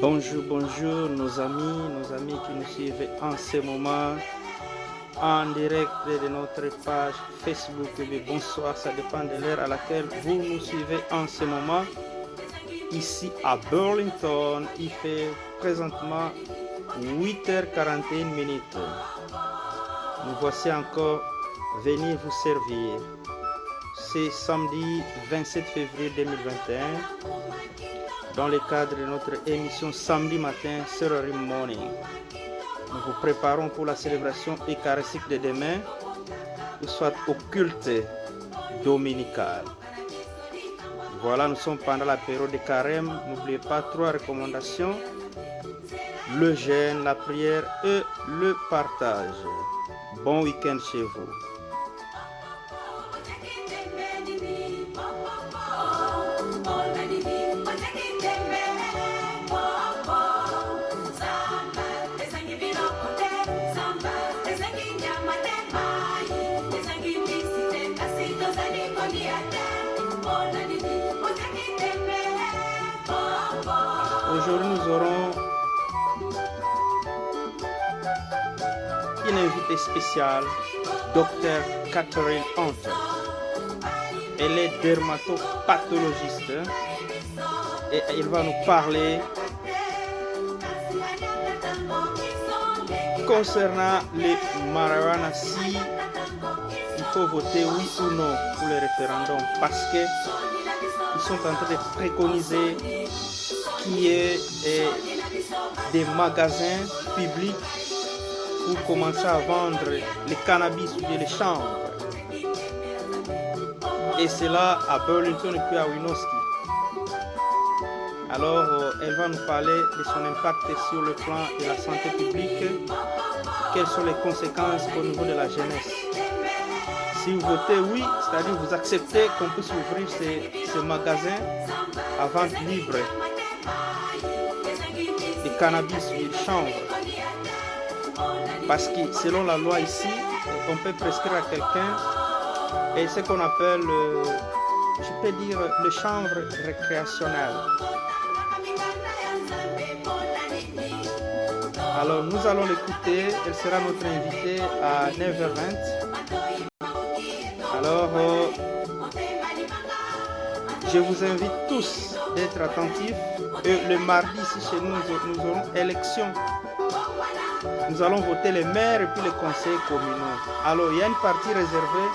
Bonjour, bonjour nos amis qui nous suivent en ce moment en direct de notre page Facebook. Bonsoir, ça dépend de l'heure à laquelle vous nous suivez en ce moment. Ici à Burlington, il fait présentement 8h41 minutes. Nous voici encore venir vous servir. C'est samedi 27 février 2021 dans le cadre de notre émission Samedi matin sur Rim Morning. Nous vous préparons pour la célébration eucharistique de demain, soit au culte dominical. Voilà, nous sommes pendant la période de carême. N'oubliez pas 3 recommandations: le jeûne, la prière et le partage. Bon week-end chez vous. Aujourd'hui, nous aurons une invitée spéciale, Dr Catherine Hunter. Elle est dermatopathologiste et elle va nous parler concernant les marijuana, si il faut voter oui ou non pour le référendum, parce qu'ils sont en train de préconiser qu'il y ait des magasins publics pour commencer à vendre le cannabis ou les chanvre. Et c'est là à Burlington et puis à Winooski. Alors, elle va nous parler de son impact sur le plan de la santé publique. Quelles sont les conséquences au niveau de la jeunesse? Si vous votez oui, c'est-à-dire vous acceptez qu'on puisse ouvrir ces magasins à vente libre de cannabis ou de chanvre. Parce que selon la loi ici, on peut prescrire à quelqu'un et ce qu'on appelle, je peux dire, le chanvre récréationnel. Alors nous allons l'écouter, elle sera notre invitée à 9h20. Alors je vous invite tous d'être attentifs. Et le mardi, ici chez nous, nous aurons élection. Nous allons voter les maires et puis les conseils communaux. Alors il y a une partie réservée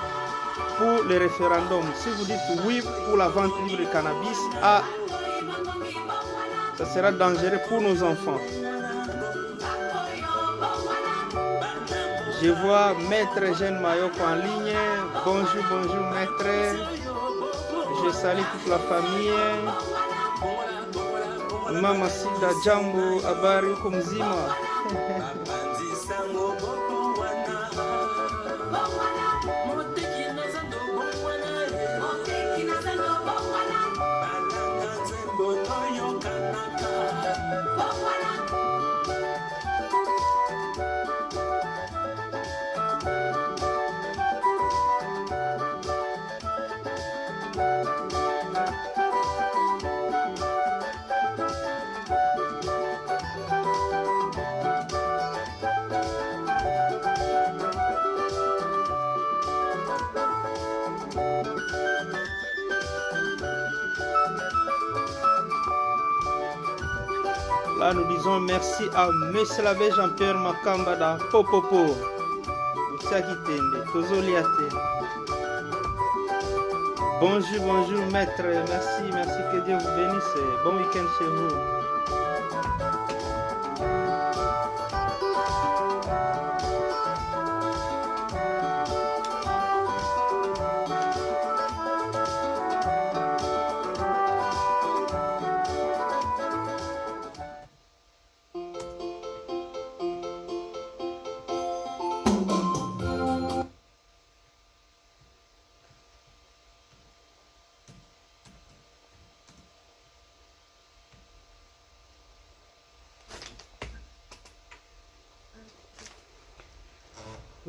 pour le référendum. Si vous dites oui pour la vente libre de cannabis, ça sera dangereux pour nos enfants. Je vois Maître Jeanne Mayok en ligne. Bonjour, bonjour Maître. Je salue toute la famille. Mama Sida Jambo, habari uko mzima? Là, nous disons merci à Monsieur l'abbé Jean-Pierre Makamba da Popopo. Bonjour, bonjour maître. Merci, que Dieu vous bénisse. Bon week-end chez vous.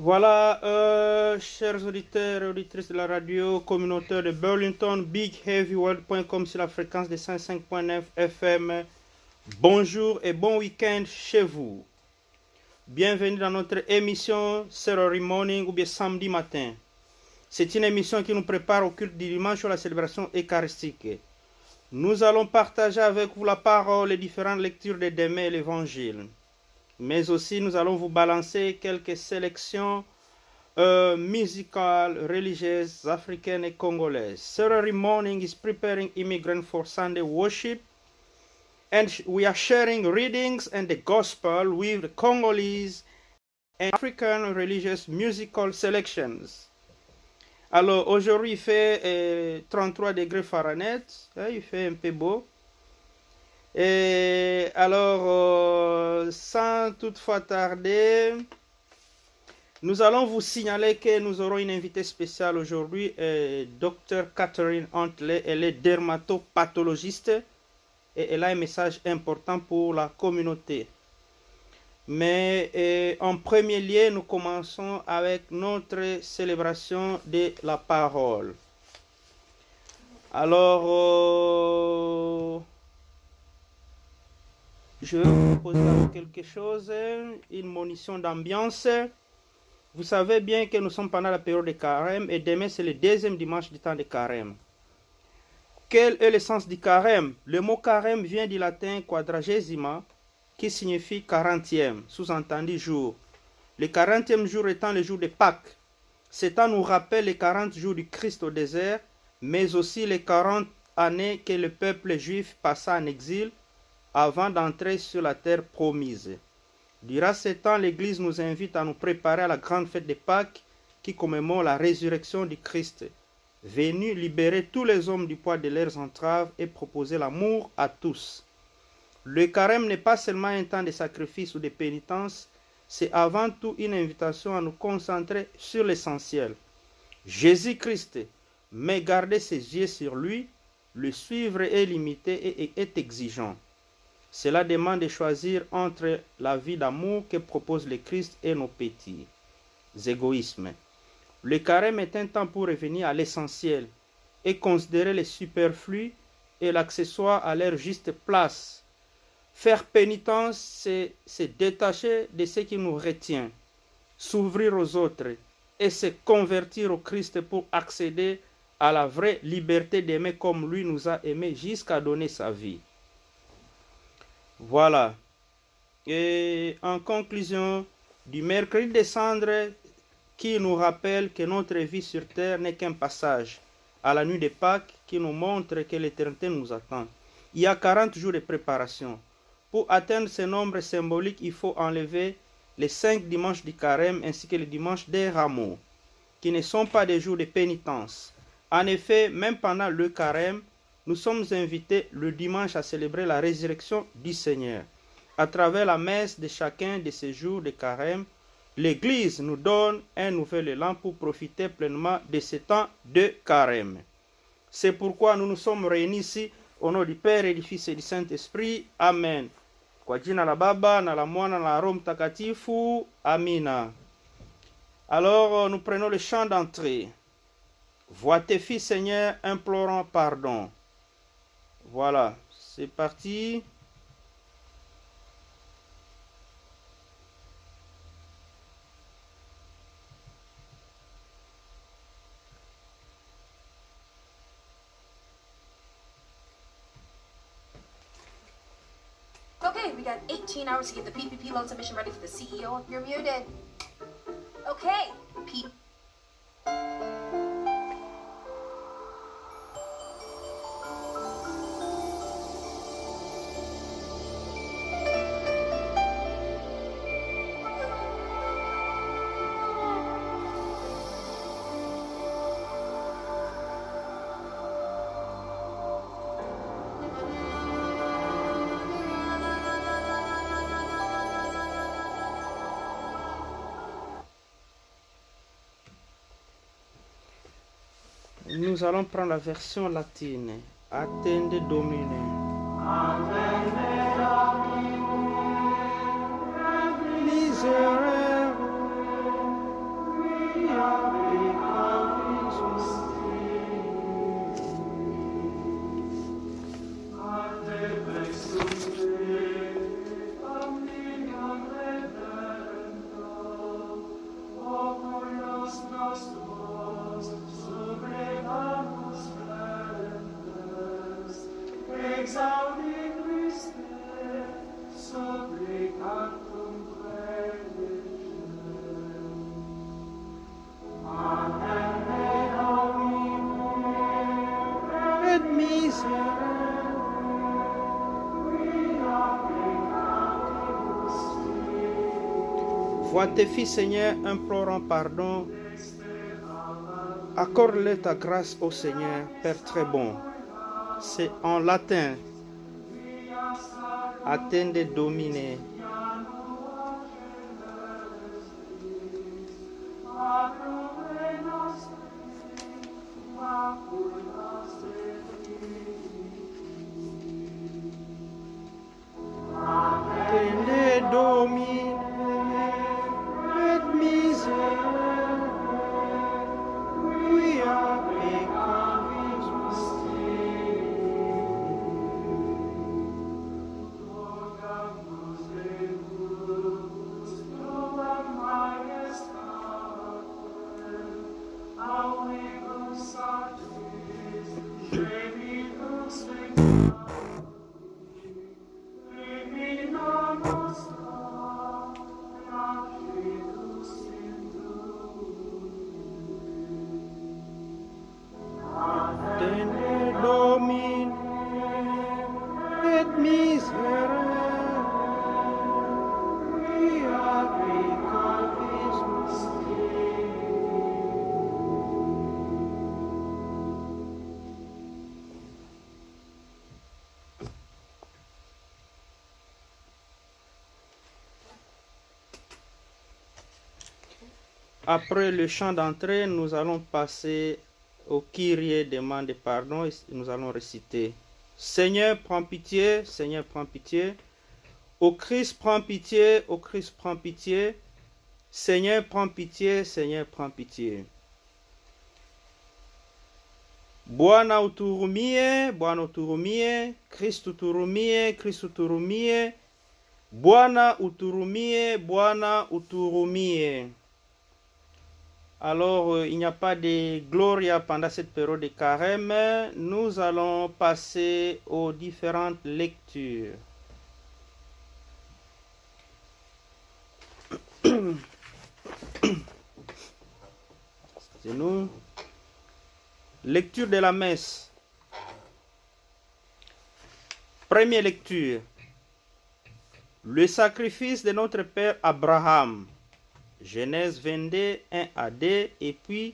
Voilà, chers auditeurs et auditrices de la radio communautaire de Burlington, BigHeavyWorld.com sur la fréquence de 105.9 FM Bonjour et bon week-end chez vous. Bienvenue dans notre émission Saturday Morning ou bien samedi matin. C'est une émission qui nous prépare au culte du dimanche ou à la célébration eucharistique. Nous allons partager avec vous la parole et différentes lectures de demain et l'évangile. Mais aussi nous allons vous balancer quelques sélections musicales, religieuses, africaines et congolaises. Saturday Morning is preparing immigrants for Sunday worship. And we are sharing readings and the gospel with the Congolese and African religious musical selections. Alors aujourd'hui il fait 33 degrés Fahrenheit, il fait un peu beau. Et alors sans toutefois tarder, nous allons vous signaler que nous aurons une invitée spéciale aujourd'hui, Dr Catherine Huntley. Elle est dermatopathologiste. Et elle a un message important pour la communauté. Mais en premier lieu, nous commençons avec notre célébration de la parole. Alors, je vais vous proposer quelque chose, une monition d'ambiance. Vous savez bien que nous sommes pendant la période de carême et demain c'est le deuxième dimanche du temps de carême. Quel est le sens du carême? Le mot carême vient du latin quadragesima, qui signifie 40e, sous-entendu jour. Le 40e jour étant le jour de Pâques. Ce temps nous rappelle les 40 jours du Christ au désert, mais aussi les 40 années que le peuple juif passa en exil avant d'entrer sur la terre promise. Durant ce temps, l'Église nous invite à nous préparer à la grande fête de Pâques qui commémore la résurrection du Christ, venu libérer tous les hommes du poids de leurs entraves et proposer l'amour à tous. Le carême n'est pas seulement un temps de sacrifice ou de pénitence, c'est avant tout une invitation à nous concentrer sur l'essentiel. Jésus-Christ, mais garder ses yeux sur lui, le suivre est limité et est exigeant. Cela demande de choisir entre la vie d'amour que propose le Christ et nos petits égoïsmes. Le carême est un temps pour revenir à l'essentiel et considérer les superflus et l'accessoire à leur juste place. Faire pénitence, c'est se détacher de ce qui nous retient, s'ouvrir aux autres et se convertir au Christ pour accéder à la vraie liberté d'aimer comme lui nous a aimés jusqu'à donner sa vie. Voilà. Et en conclusion, du mercredi des cendres, qui nous rappelle que notre vie sur terre n'est qu'un passage, à la nuit de Pâques, qui nous montre que l'éternité nous attend. Il y a 40 jours de préparation. Pour atteindre ce nombre symbolique, il faut enlever les 5 dimanches du carême ainsi que les dimanches des rameaux, qui ne sont pas des jours de pénitence. En effet, même pendant le carême, nous sommes invités le dimanche à célébrer la résurrection du Seigneur. À travers la messe de chacun de ces jours de carême, l'Église nous donne un nouvel élan pour profiter pleinement de ce temps de carême. C'est pourquoi nous nous sommes réunis ici au nom du Père et du Fils et du Saint-Esprit. Amen. Kwa jina la Baba, na la Mwana, na la Roho Mtakatifu. Amina. Alors, nous prenons le chant d'entrée. Vois tes fils, Seigneur, implorant pardon. Voilà, c'est parti. Okay, we got 18 hours to get the PPP loan submission ready for the CEO. You're muted. Okay, Pete. Nous allons prendre la version latine. Attende Domine. Miserere. et misère. Vois tes fils, Seigneur, implorant pardon. Accorde-leur ta grâce, ô Seigneur, Père très bon. C'est en latin. Attende Domine. Attende Domine et misère. Quia peccavimus Attende Domine et misere, quia peccavimus. Après le chant d'entrée, nous allons passer au Kyrie demande pardon et nous allons réciter. Seigneur, prends pitié, Seigneur, prends pitié. Au Christ, prends pitié, au Christ, prends pitié. Seigneur, prends pitié, Seigneur, prends pitié. Bwana uturumie, Bwana uturumie, Kristu uturumie, Kristu uturumie. Bwana uturumie, Bwana uturumie. Alors, il n'y a pas de Gloria pendant cette période de carême. Nous allons passer aux différentes lectures. Excusez-nous. Lecture de la messe. Première lecture. Le sacrifice de notre Père Abraham. Genèse 22, 1 à 2, et puis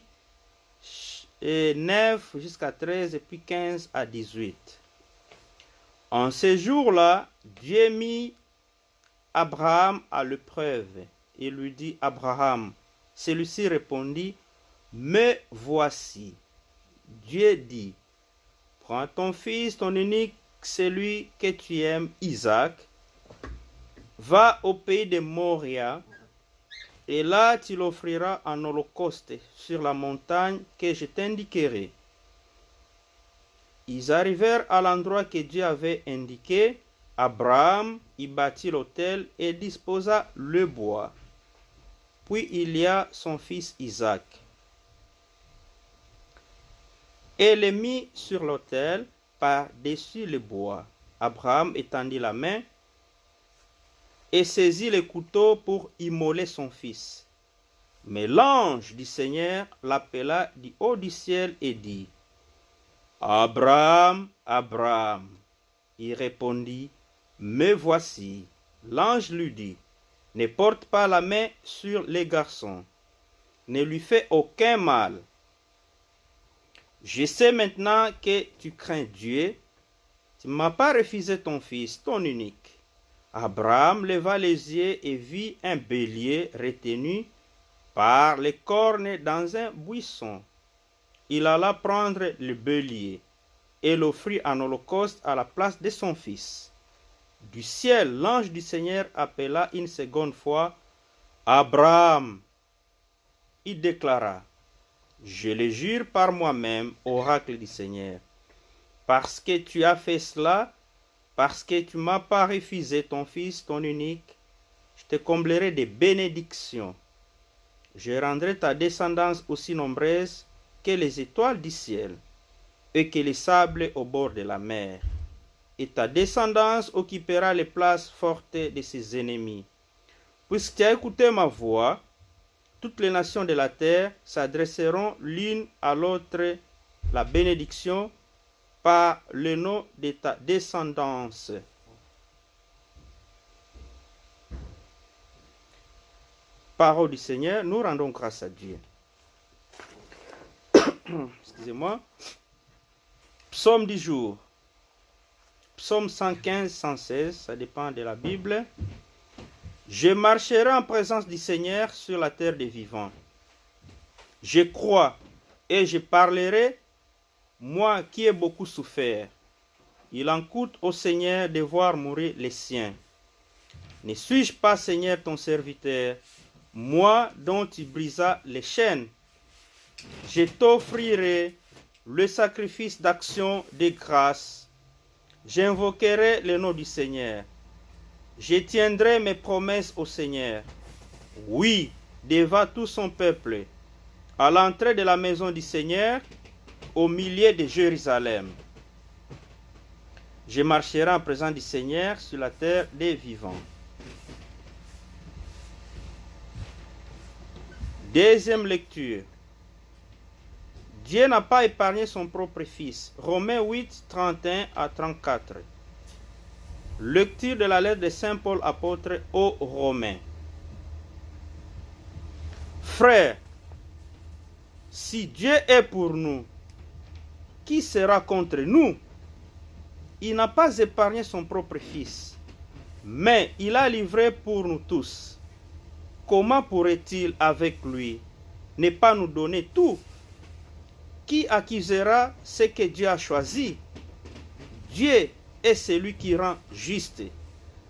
9 jusqu'à 13, et puis 15 à 18. En ce jour-là, Dieu mit Abraham à l'épreuve et lui dit, Abraham, celui-ci répondit, me voici. Dieu dit, prends ton fils, ton unique, celui que tu aimes, Isaac, va au pays de Moria, et là tu l'offriras en holocauste sur la montagne que je t'indiquerai. Ils arrivèrent à l'endroit que Dieu avait indiqué. Abraham y bâtit l'autel et disposa le bois. Puis il y a son fils Isaac. Et le mit sur l'autel par-dessus le bois. Abraham étendit la main et saisit le couteau pour immoler son fils. Mais l'ange du Seigneur l'appela du haut du ciel et dit, Abraham, Abraham. Il répondit, me voici. L'ange lui dit, ne porte pas la main sur les garçons, ne lui fais aucun mal. Je sais maintenant que tu crains Dieu, tu ne m'as pas refusé ton fils, ton unique. Abraham leva les yeux et vit un bélier retenu par les cornes dans un buisson. Il alla prendre le bélier et l'offrit en holocauste à la place de son fils. Du ciel, l'ange du Seigneur appela une seconde fois Abraham. Il déclara, je le jure par moi-même, oracle du Seigneur, parce que tu as fait cela, parce que tu m'as pas refusé ton fils, ton unique, je te comblerai de bénédictions. Je rendrai ta descendance aussi nombreuse que les étoiles du ciel et que les sables au bord de la mer. et ta descendance occupera les places fortes de ses ennemis. Puisque tu as écouté ma voix, toutes les nations de la terre s'adresseront l'une à l'autre la bénédiction par le nom de ta descendance. Parole du Seigneur, nous rendons grâce à Dieu. Excusez-moi. Psaume du jour. Psaume 115, 116, ça dépend de la Bible. Je marcherai en présence du Seigneur sur la terre des vivants. Je crois et je parlerai, moi qui ai beaucoup souffert. Il en coûte au Seigneur de voir mourir les siens. Ne suis-je pas, Seigneur, ton serviteur, moi dont tu brisas les chaînes? Je t'offrirai le sacrifice d'action de grâce. J'invoquerai le nom du Seigneur. Je tiendrai mes promesses au Seigneur. Oui, devant tout son peuple, à l'entrée de la maison du Seigneur, au milieu de Jérusalem. Je marcherai en présence du Seigneur sur la terre des vivants. Deuxième lecture. Dieu n'a pas épargné son propre Fils. Romains 8, 31 à 34. Lecture de la lettre de Saint Paul apôtre aux Romains. Frères, si Dieu est pour nous, qui sera contre nous? Il n'a pas épargné son propre Fils, mais il l'a livré pour nous tous. Comment pourrait-il avec lui ne pas nous donner tout? Qui accusera ce que Dieu a choisi? Dieu est celui qui rend juste.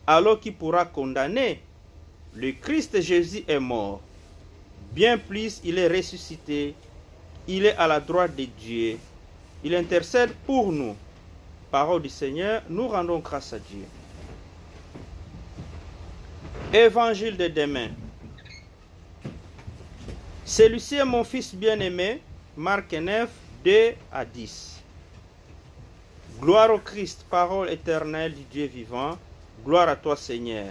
Alors qui pourra condamner? Le Christ Jésus est mort. Bien plus, il est ressuscité. Il est à la droite de Dieu. Il intercède pour nous. Parole du Seigneur, nous rendons grâce à Dieu. Évangile de demain. Celui-ci est mon fils bien-aimé. Marc 9, 2 à 10. Gloire au Christ, parole éternelle du Dieu vivant. Gloire à toi, Seigneur.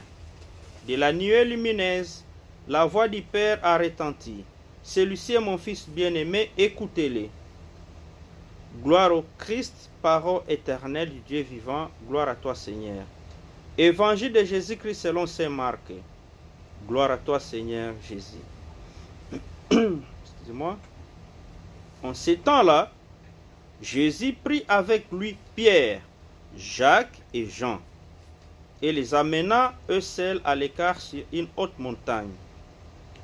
De la nuée lumineuse, la voix du Père a retenti. Celui-ci est mon fils bien-aimé, écoutez-le. Gloire au Christ, parole éternelle du Dieu vivant. Gloire à toi, Seigneur. Évangile de Jésus-Christ selon saint Marc. Gloire à toi, Seigneur Jésus. Excusez-moi. En ces temps-là, Jésus prit avec lui Pierre, Jacques et Jean, et les amena eux seuls à l'écart sur une haute montagne.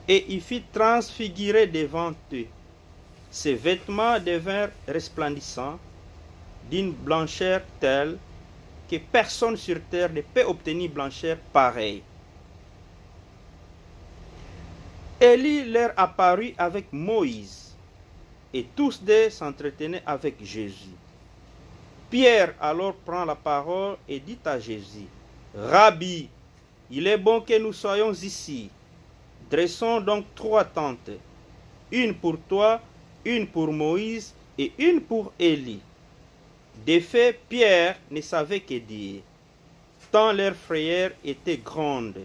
Et il fit transfigurer devant eux. Ses vêtements devinrent resplendissants, d'une blancheur telle que personne sur terre ne peut obtenir blancheur pareille. Élie leur apparut avec Moïse, et tous deux s'entretenaient avec Jésus. Pierre alors prend la parole et dit à Jésus, « Rabbi, il est bon que nous soyons ici. Dressons donc 3 tentes, une pour toi, une pour Moïse et une pour Élie. » De fait, Pierre ne savait que dire, tant leur frayeur était grande.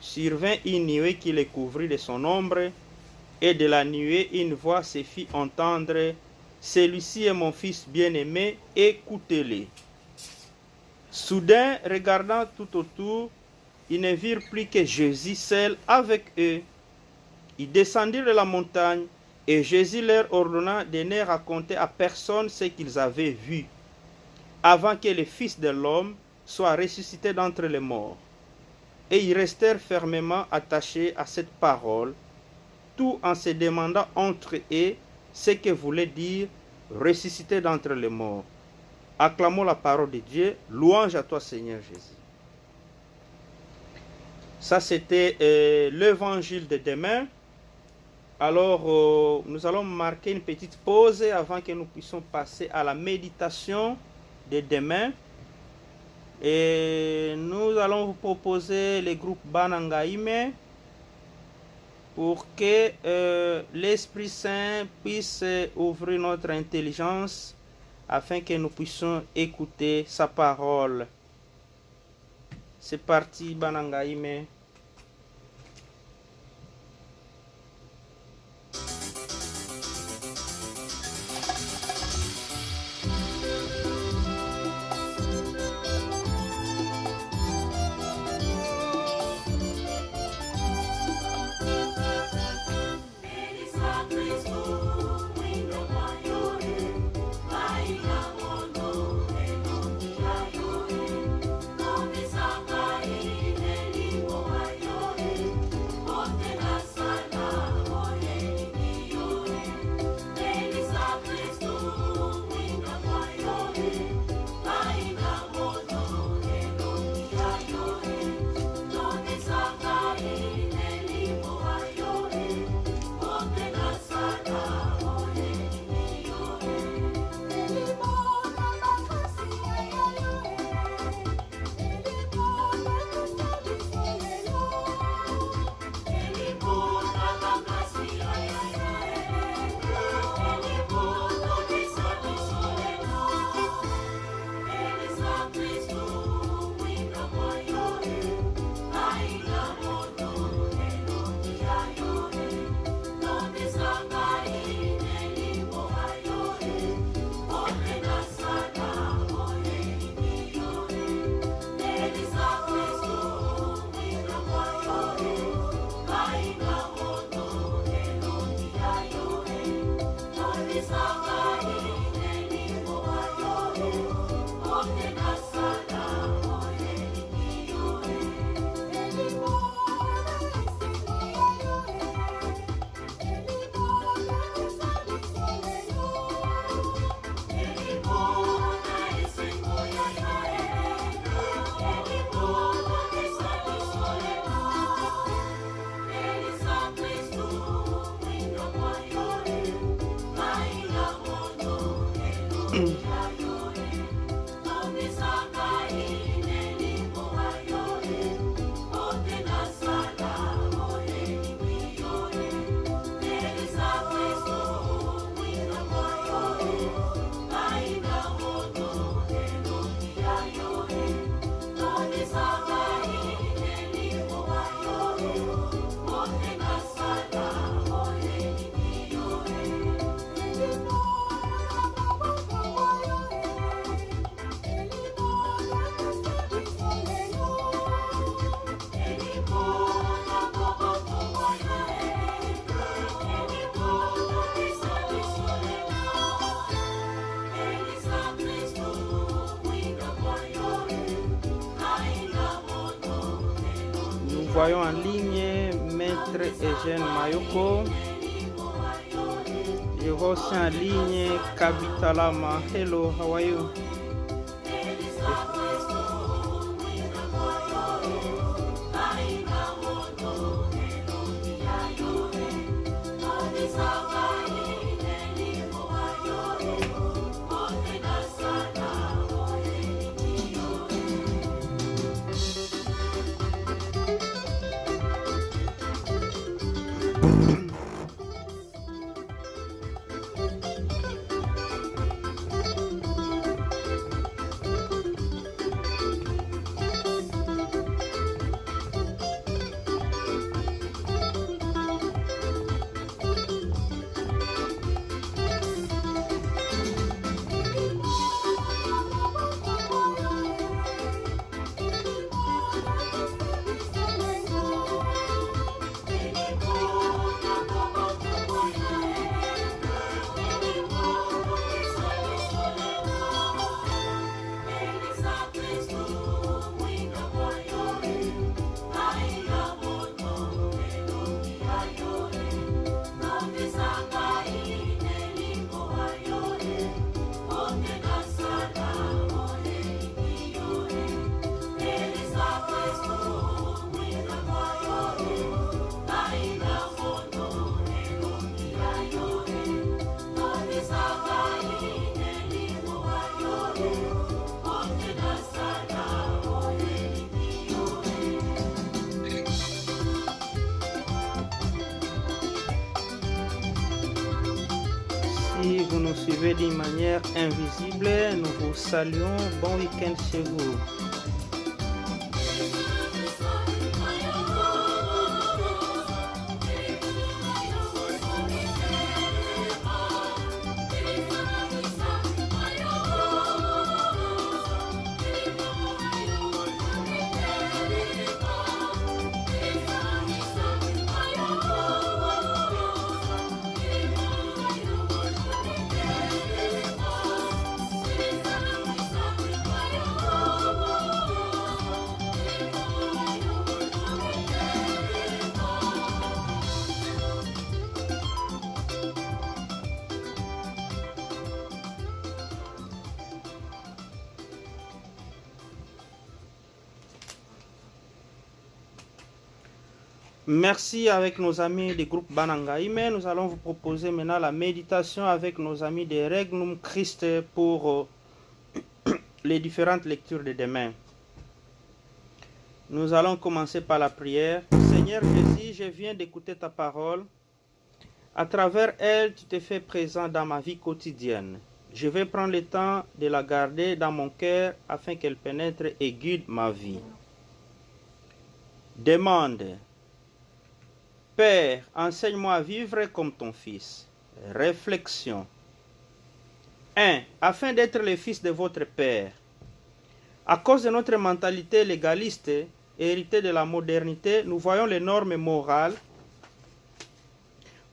Survint une nuée qui les couvrit de son ombre, et de la nuée une voix se fit entendre, « Celui-ci est mon fils bien-aimé, écoutez-le. » Soudain, regardant tout autour, ils ne virent plus que Jésus seul avec eux. Ils descendirent de la montagne, et Jésus leur ordonna de ne raconter à personne ce qu'ils avaient vu, avant que le Fils de l'homme soit ressuscité d'entre les morts. Et ils restèrent fermement attachés à cette parole, tout en se demandant entre eux ce que voulait dire ressuscité d'entre les morts. Acclamons la parole de Dieu. Louange à toi, Seigneur Jésus. Ça, c'était l'évangile de demain. Alors, nous allons marquer une petite pause avant que nous puissions passer à la méditation de demain. Et nous allons vous proposer le groupe Banangaïme pour que l'Esprit Saint puisse ouvrir notre intelligence afin que nous puissions écouter sa parole. C'est parti, Banangaime. Voyons en ligne Maître Eugène Mayoko. Je vois aussi en ligne Kabitalama. Hello, how are you? suivez d'une manière invisible, nous vous saluons. Bon week-end chez vous. Merci avec nos amis du groupe Banangaïme. Nous allons vous proposer maintenant la méditation avec nos amis des Regnum Christ pour les différentes lectures de demain. Nous allons commencer par la prière. Seigneur Jésus, je viens d'écouter ta parole. À travers elle, tu te fais présent dans ma vie quotidienne. Je vais prendre le temps de la garder dans mon cœur afin qu'elle pénètre et guide ma vie. Demande. Père, enseigne-moi à vivre comme ton Fils. Réflexion. 1. Afin d'être le fils de votre Père. À cause de notre mentalité légaliste, héritée de la modernité, nous voyons les normes morales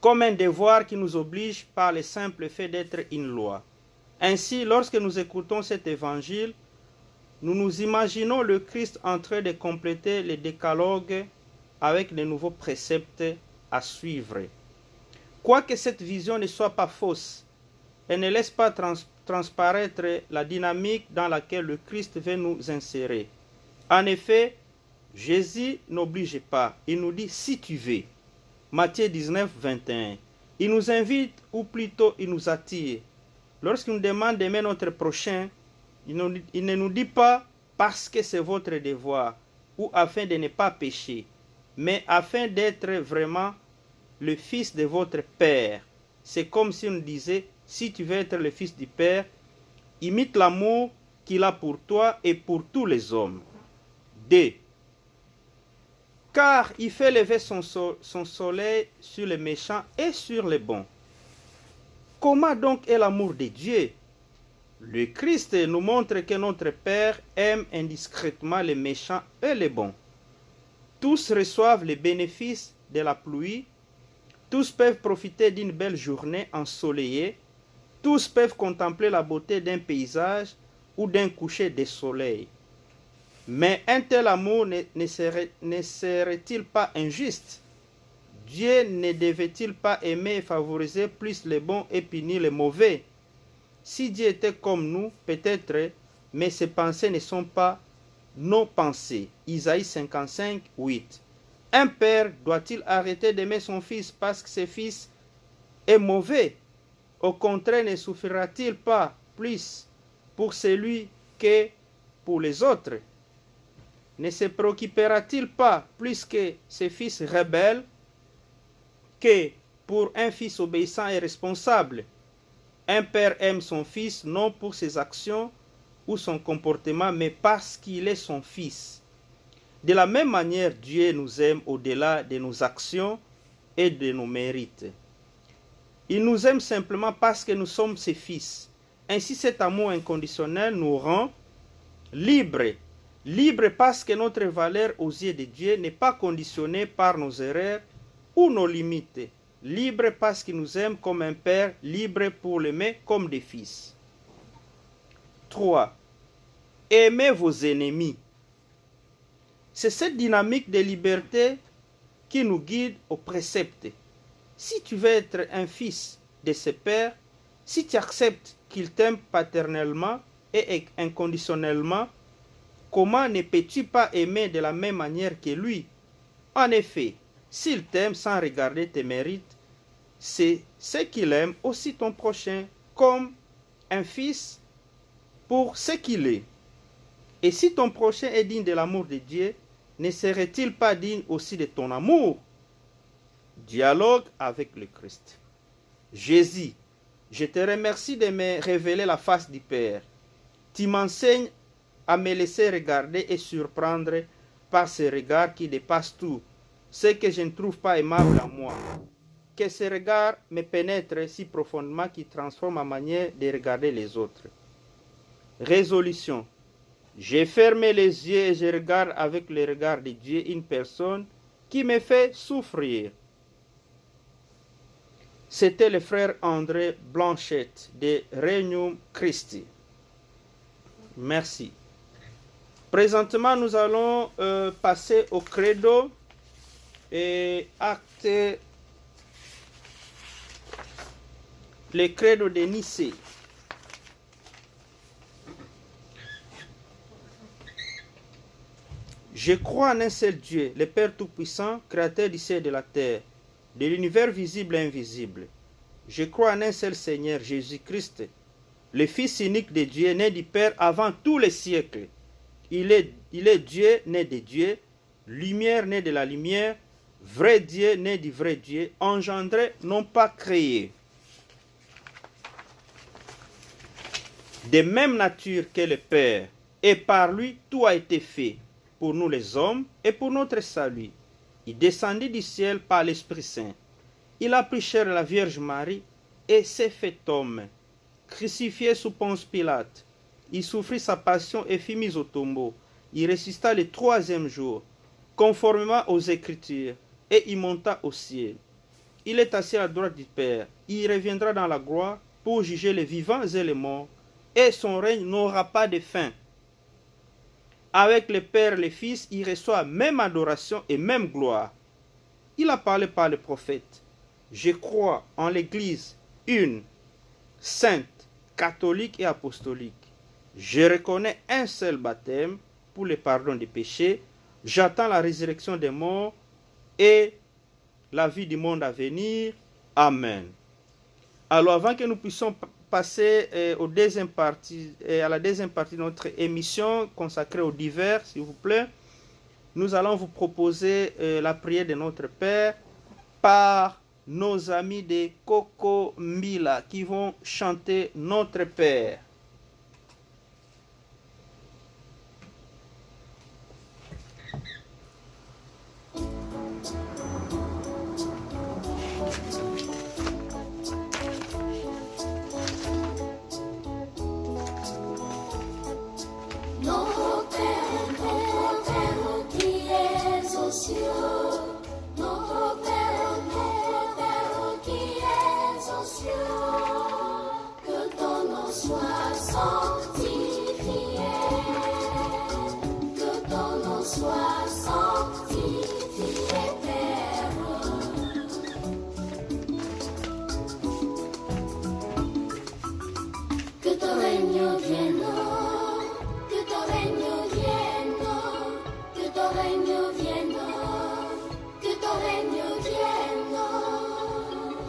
comme un devoir qui nous oblige par le simple fait d'être une loi. Ainsi, lorsque nous écoutons cet évangile, nous nous imaginons le Christ en train de compléter le décalogue avec de nouveaux préceptes à suivre. Quoique cette vision ne soit pas fausse, elle ne laisse pas transparaître la dynamique dans laquelle le Christ veut nous insérer. En effet, Jésus n'oblige pas, il nous dit « si tu veux ». Matthieu 19, 21. Il nous invite, ou plutôt il nous attire. Lorsqu'il nous demande d'aimer notre prochain, il ne nous dit pas « parce que c'est votre devoir » ou « afin de ne pas pécher », mais afin d'être vraiment le fils de votre Père. C'est comme si on disait, si tu veux être le fils du Père, imite l'amour qu'il a pour toi et pour tous les hommes. 2. Car il fait lever son soleil sur les méchants et sur les bons. Comment donc est l'amour de Dieu? Le Christ nous montre que notre Père aime indiscrètement les méchants et les bons. Tous reçoivent les bénéfices de la pluie, tous peuvent profiter d'une belle journée ensoleillée, tous peuvent contempler la beauté d'un paysage ou d'un coucher de soleil. Mais un tel amour ne serait-il pas injuste? Dieu ne devait-il pas aimer et favoriser plus les bons et punir les mauvais? Si Dieu était comme nous, peut-être, mais ses pensées ne sont pas nos pensées. Isaïe 55, 8. Un père doit-il arrêter d'aimer son fils parce que ce fils est mauvais? Au contraire, ne souffrira-t-il pas plus pour celui que pour les autres? Ne se préoccupera-t-il pas plus que ce fils rebelle que pour un fils obéissant et responsable? Un père aime son fils non pour ses actions ou son comportement, mais parce qu'il est son fils. De la même manière, Dieu nous aime au-delà de nos actions et de nos mérites. Il nous aime simplement parce que nous sommes ses fils. Ainsi, cet amour inconditionnel nous rend libres. Libres parce que notre valeur aux yeux de Dieu n'est pas conditionnée par nos erreurs ou nos limites. Libres parce qu'il nous aime comme un père, libre pour l'aimer comme des fils. 3. Aimez vos ennemis. C'est cette dynamique de liberté qui nous guide au précepte. Si tu veux être un fils de ce père, si tu acceptes qu'il t'aime paternellement et inconditionnellement, comment ne peux-tu pas aimer de la même manière que lui? En effet, s'il t'aime sans regarder tes mérites, c'est ce qu'il aime aussi ton prochain comme un fils pour ce qu'il est. Et si ton prochain est digne de l'amour de Dieu, ne serait-il pas digne aussi de ton amour? Dialogue avec le Christ. Jésus, Je te remercie de me révéler la face du Père. Tu m'enseignes à me laisser regarder et surprendre par ce regard qui dépasse tout, ce que je ne trouve pas aimable en moi. Que ce regard me pénètre si profondément qu'il transforme ma manière de regarder les autres. Résolution. J'ai fermé les yeux et je regarde avec le regard de Dieu une personne qui me fait souffrir. C'était le frère André Blanchette de Regnum Christi. Merci. Présentement, nous allons passer au credo et acter le credo de Nicée. Je crois en un seul Dieu, le Père Tout-Puissant, Créateur du ciel et de la terre, de l'univers visible et invisible. Je crois en un seul Seigneur, Jésus-Christ, le Fils unique de Dieu, né du Père avant tous les siècles. Il est Dieu, né de Dieu, lumière, né de la lumière, vrai Dieu, né du vrai Dieu, engendré, non pas créé. De même nature que le Père, et par lui tout a été fait, pour nous les hommes et pour notre salut. Il descendit du ciel par l'Esprit Saint. Il a pris chair de la Vierge Marie et s'est fait homme. Crucifié sous Ponce Pilate, il souffrit sa passion et fut mis au tombeau. Il ressuscita le troisième jour, conformément aux Écritures, et il monta au ciel. Il est assis à la droite du Père. Il reviendra dans la gloire pour juger les vivants et les morts, et son règne n'aura pas de fin. Avec le Père et le Fils, il reçoit même adoration et même gloire. Il a parlé par le prophète. Je crois en l'Église une, sainte, catholique et apostolique. Je reconnais un seul baptême pour le pardon des péchés. J'attends la résurrection des morts et la vie du monde à venir. Amen. Alors, avant que nous puissions passer à la deuxième partie de notre émission consacrée aux divers, s'il vous plaît, nous allons vous proposer la prière de notre Père par nos amis de Coco Mbila qui vont chanter Notre Père.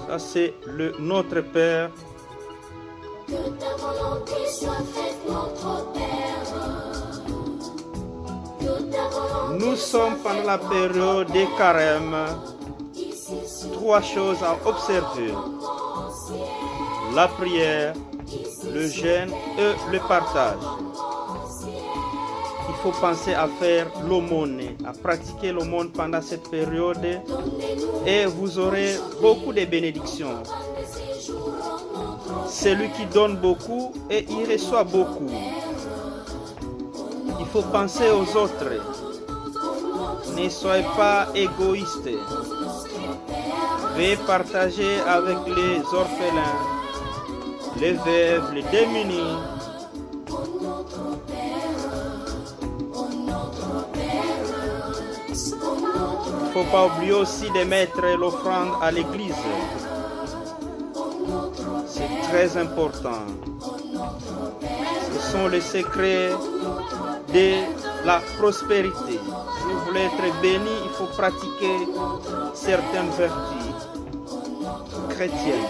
Ça, c'est le Notre Père. Que ta volonté soit faite, notre Père. Que ta volonté Nous sommes pendant la période des carême. Trois choses à observer. La prière, le jeûne et le partage. Il faut penser à faire l'aumône, à pratiquer l'aumône pendant cette période et vous aurez beaucoup de bénédictions. Celui qui donne beaucoup et il reçoit beaucoup. Il faut penser aux autres. Ne soyez pas égoïstes. Veuillez partager avec les orphelins, les veuves, les démunis. Il ne faut pas oublier aussi de mettre l'offrande à l'église. C'est très important. Ce sont les secrets de la prospérité. Si vous voulez être béni, il faut pratiquer certaines vertus chrétiennes.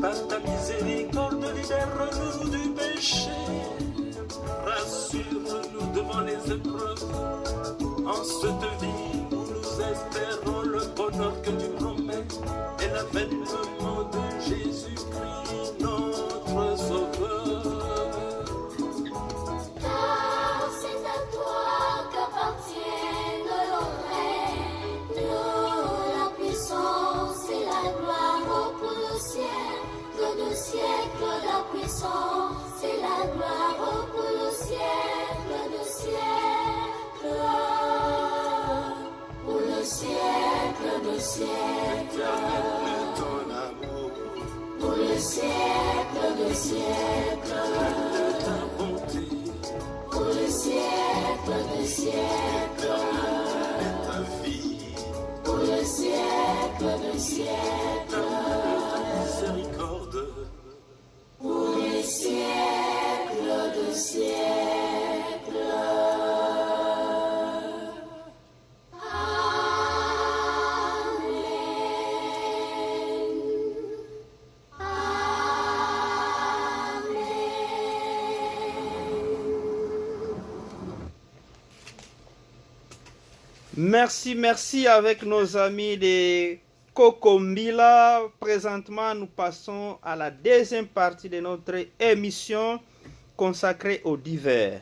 Par ta miséricorde, libère-nous du péché. Rassure-nous devant les épreuves. En cette vie où nous espérons. l'avènement de Jésus-Christ, notre Sauveur. Car c'est à toi qu'appartiennent le règne, la puissance et la gloire pour le siècle de siècle. La puissance et la gloire pour le siècle de siècle. Pour le siècle de siècle. Éternel, ton amour, Pour le siècle de siècle. ta bonté, Pour le siècle de siècle. ta vie, Pour le siècle de siècle. ta miséricorde. Pour les siècles de siècles. Merci avec nos amis de Kokombila. Présentement, nous passons à la deuxième partie de notre émission consacrée aux divers.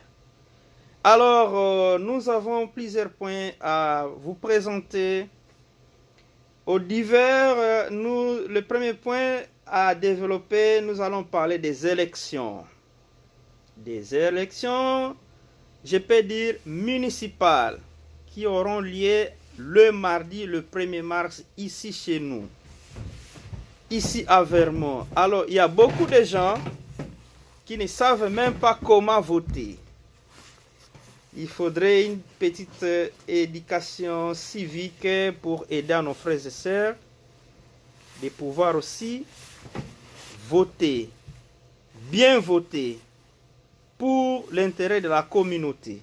Alors, nous avons plusieurs points à vous présenter. Aux divers, le premier point à développer, nous allons parler des élections. Des élections, je peux dire municipales, qui auront lieu le mardi, le 1er mars, ici chez nous, ici à Vermont. Alors, il y a beaucoup de gens qui ne savent même pas comment voter. Il faudrait une petite éducation civique pour aider à nos frères et sœurs de pouvoir aussi voter, bien voter, pour l'intérêt de la communauté.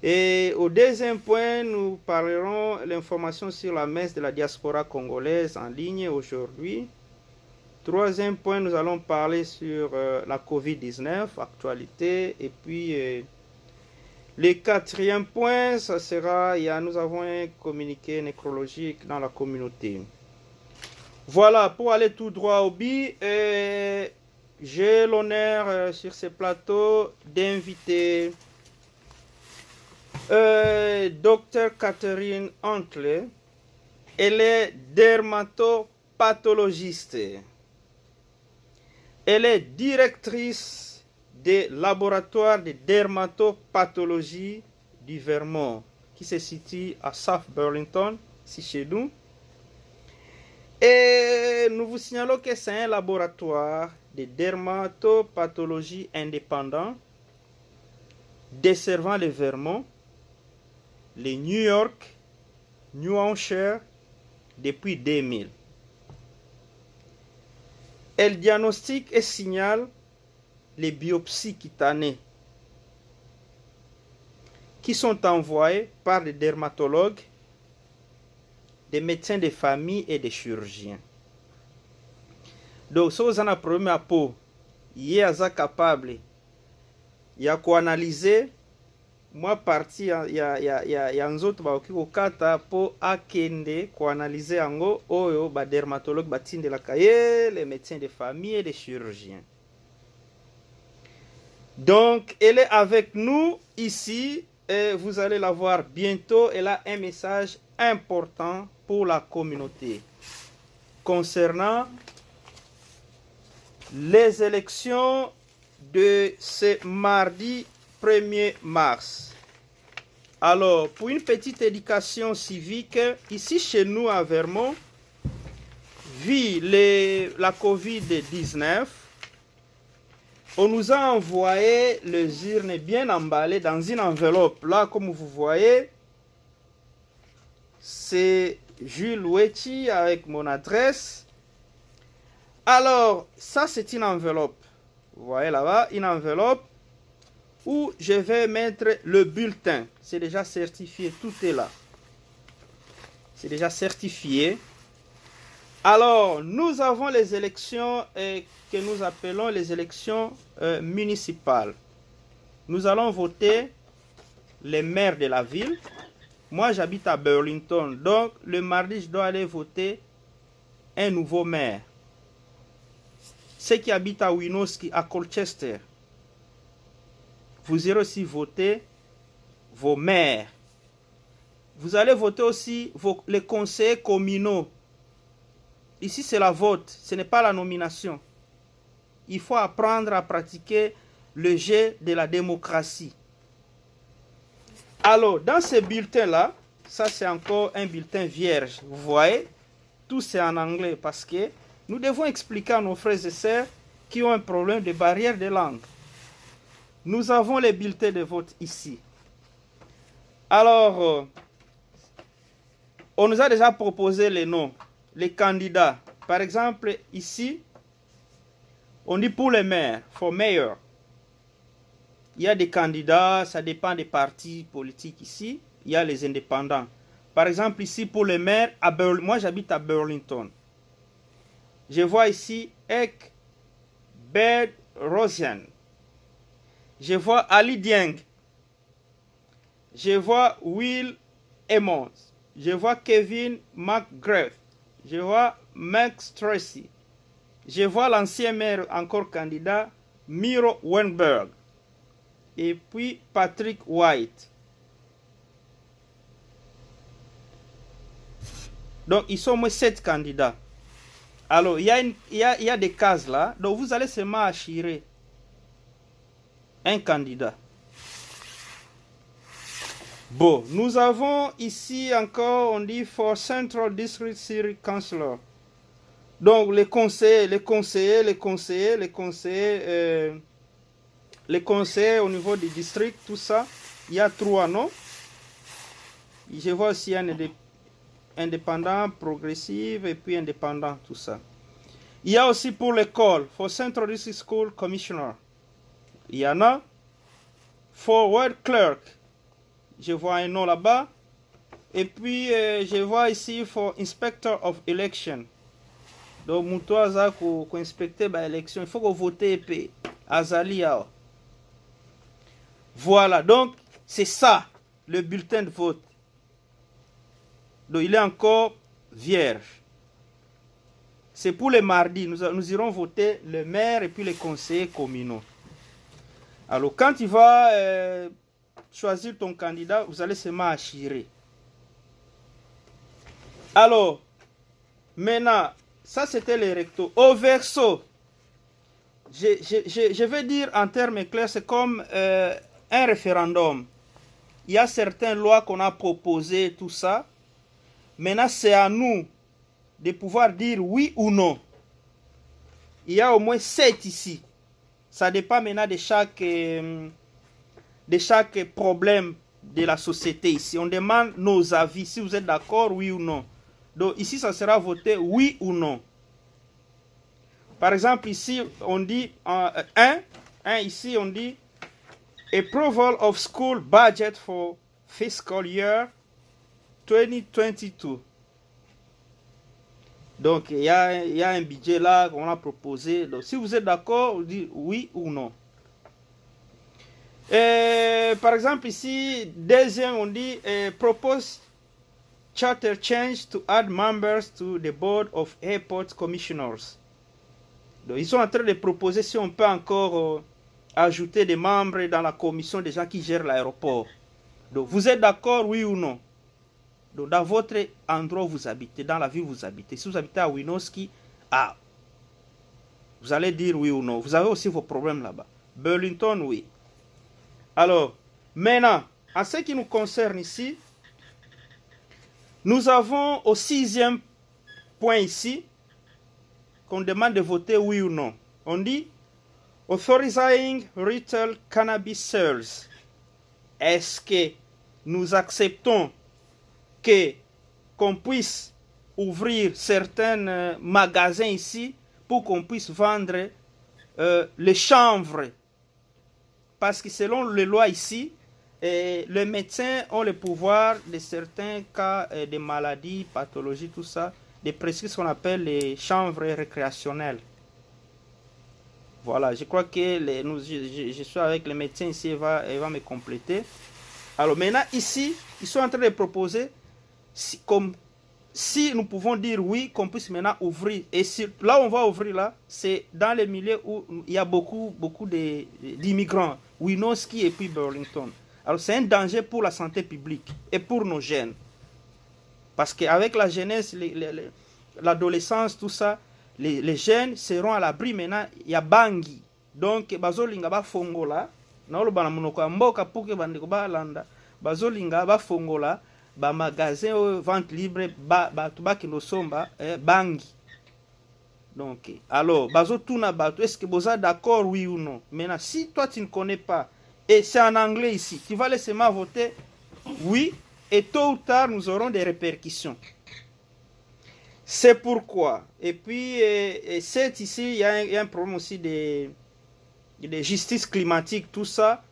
Et au deuxième point, nous parlerons de l'information sur la messe de la diaspora congolaise en ligne aujourd'hui. Troisième point, nous allons parler sur la COVID-19, actualité. Et puis, le quatrième point, ça sera, nous avons un communiqué nécrologique dans la communauté. Voilà, pour aller tout droit au but, j'ai l'honneur sur ce plateau d'inviter Dr Catherine Antle. Elle est dermatopathologiste. Elle est directrice des laboratoires de dermatopathologie du Vermont, qui se situe à South Burlington, ici chez nous. Et nous vous signalons que c'est un laboratoire de dermatopathologie indépendant desservant le Vermont, le New York, New Hampshire depuis 2000. Elle diagnostique et signale les biopsies cutanées qui sont envoyées par des dermatologues, des médecins de famille et des chirurgiens. Donc, si vous avez un problème à peau, il est capable de analyser. Moi, parti, il y a un autre qui pour akende, ko analyser ango, oyo, ba dermatologue, ba de la cahier, les médecins de famille et les chirurgiens. Donc, elle est avec nous ici et vous allez la voir bientôt. Elle a un message important pour la communauté concernant les élections de ce mardi 1er mars. Alors, pour une petite éducation civique, ici chez nous à Vermont, vu la COVID-19, on nous a envoyé les urnes bien emballées dans une enveloppe. Là, comme vous voyez, c'est Jules Wechi avec mon adresse. Alors, ça c'est une enveloppe. Vous voyez là-bas, une enveloppe où je vais mettre le bulletin. C'est déjà certifié, tout est là. C'est déjà certifié. Alors, nous avons les élections que nous appelons les élections municipales. Nous allons voter les maires de la ville. Moi, j'habite à Burlington. Donc, le mardi, je dois aller voter un nouveau maire. Ceux qui habitent à Winooski, à Colchester, vous irez aussi voter vos maires. Vous allez voter aussi les conseillers communaux. Ici, c'est la vote, ce n'est pas la nomination. Il faut apprendre à pratiquer le jeu de la démocratie. Alors, dans ce bulletin-là, ça c'est encore un bulletin vierge. Vous voyez, tout c'est en anglais parce que nous devons expliquer à nos frères et sœurs qui ont un problème de barrière de langue. Nous avons les bulletins de vote ici. Alors, on nous a déjà proposé les noms, les candidats. Par exemple, ici, on dit pour les maires, for mayor. Il y a des candidats, ça dépend des partis politiques ici. Il y a les indépendants. Par exemple, ici, pour les maires, moi j'habite à Burlington. Je vois ici Ek Bed Rosian. Je vois Ali Dieng. Je vois Will Emmons. Je vois Kevin McGrath. Je vois Max Tracy. Je vois l'ancien maire encore candidat, Miro Weinberg. Et puis Patrick White. Donc, ils sont au moins 7 candidats. Alors, il y a des cases là. Donc, vous allez seulement achirer un candidat. Bon, nous avons ici encore, on dit, for Central District City Councilor. Donc, les conseillers au niveau du district, tout ça. Il y a 3 noms. Je vois aussi un indépendant, progressif et puis indépendant, tout ça. Il y a aussi pour l'école, for Central District School Commissioner. Il y en a. For Ward Clerk, je vois un nom là-bas. Et puis, je vois ici for Inspector of Election. Donc, Moutouaza, pour inspecter l'élection, il faut que vous votez et Azali. Voilà, donc, c'est ça, le bulletin de vote. Donc, il est encore vierge. C'est pour les mardis. Nous irons voter le maire et puis les conseillers communaux. Alors, quand tu vas choisir ton candidat, vous allez seulement achirer. Alors, maintenant, ça c'était les rectos. Au verso, je vais dire en termes clairs, c'est comme un référendum. Il y a certaines lois qu'on a proposées, tout ça. Maintenant, c'est à nous de pouvoir dire oui ou non. Il y a au moins 7 ici. Ça dépend maintenant de chaque problème de la société ici. On demande nos avis, si vous êtes d'accord, oui ou non. Donc ici, ça sera voté oui ou non. Par exemple, ici, on dit ici, on dit approval of school budget for fiscal year 2022. Donc, il y a un budget là qu'on a proposé. Donc, si vous êtes d'accord, vous dites oui ou non. Par exemple, ici, deuxième, on dit propose charter change to add members to the board of airport commissioners. Donc, ils sont en train de proposer si on peut encore ajouter des membres dans la commission des gens qui gèrent l'aéroport. Donc, vous êtes d'accord, oui ou non? Donc, dans votre endroit où vous habitez, dans la ville où vous habitez, si vous habitez à Winooski, vous allez dire oui ou non. Vous avez aussi vos problèmes là-bas. Burlington, oui. Alors, maintenant, en ce qui nous concerne ici, nous avons au 6e point ici, qu'on demande de voter oui ou non. On dit, authorizing retail cannabis sales. Est-ce que nous acceptons qu'on puisse ouvrir certains magasins ici pour qu'on puisse vendre les chanvres? Parce que selon les lois ici, les médecins ont le pouvoir de certains cas de maladies, pathologies, tout ça, de prescrire ce qu'on appelle les chanvres récréationnelles. Voilà, je crois que je suis avec les médecins ici, il va me compléter. Alors maintenant, ici, ils sont en train de proposer comme si nous pouvons dire oui, qu'on puisse maintenant ouvrir. Et là où on va ouvrir, là, c'est dans les milieux où il y a beaucoup d'immigrants, Winooski et puis Burlington. Alors c'est un danger pour la santé publique et pour nos jeunes. Parce qu'avec la jeunesse, l'adolescence, tout ça, les jeunes seront à l'abri maintenant. Il y a Bangui. Donc, bazolinga ba fongola. Na bana monoko mboka pour que bandeko ba landa. Bazolinga ba fongola. Ba magasin vente libre ba tubaki no somba Bangui. Donc, alors, bazo tuna bato, est-ce que vous êtes d'accord, oui ou non? Maintenant, si toi tu ne connais pas, et c'est en anglais ici, tu vas laisser moi voter oui, et tôt ou tard, nous aurons des répercussions. C'est pourquoi. Et puis, c'est ici, il y a un problème aussi de justice climatique, tout ça.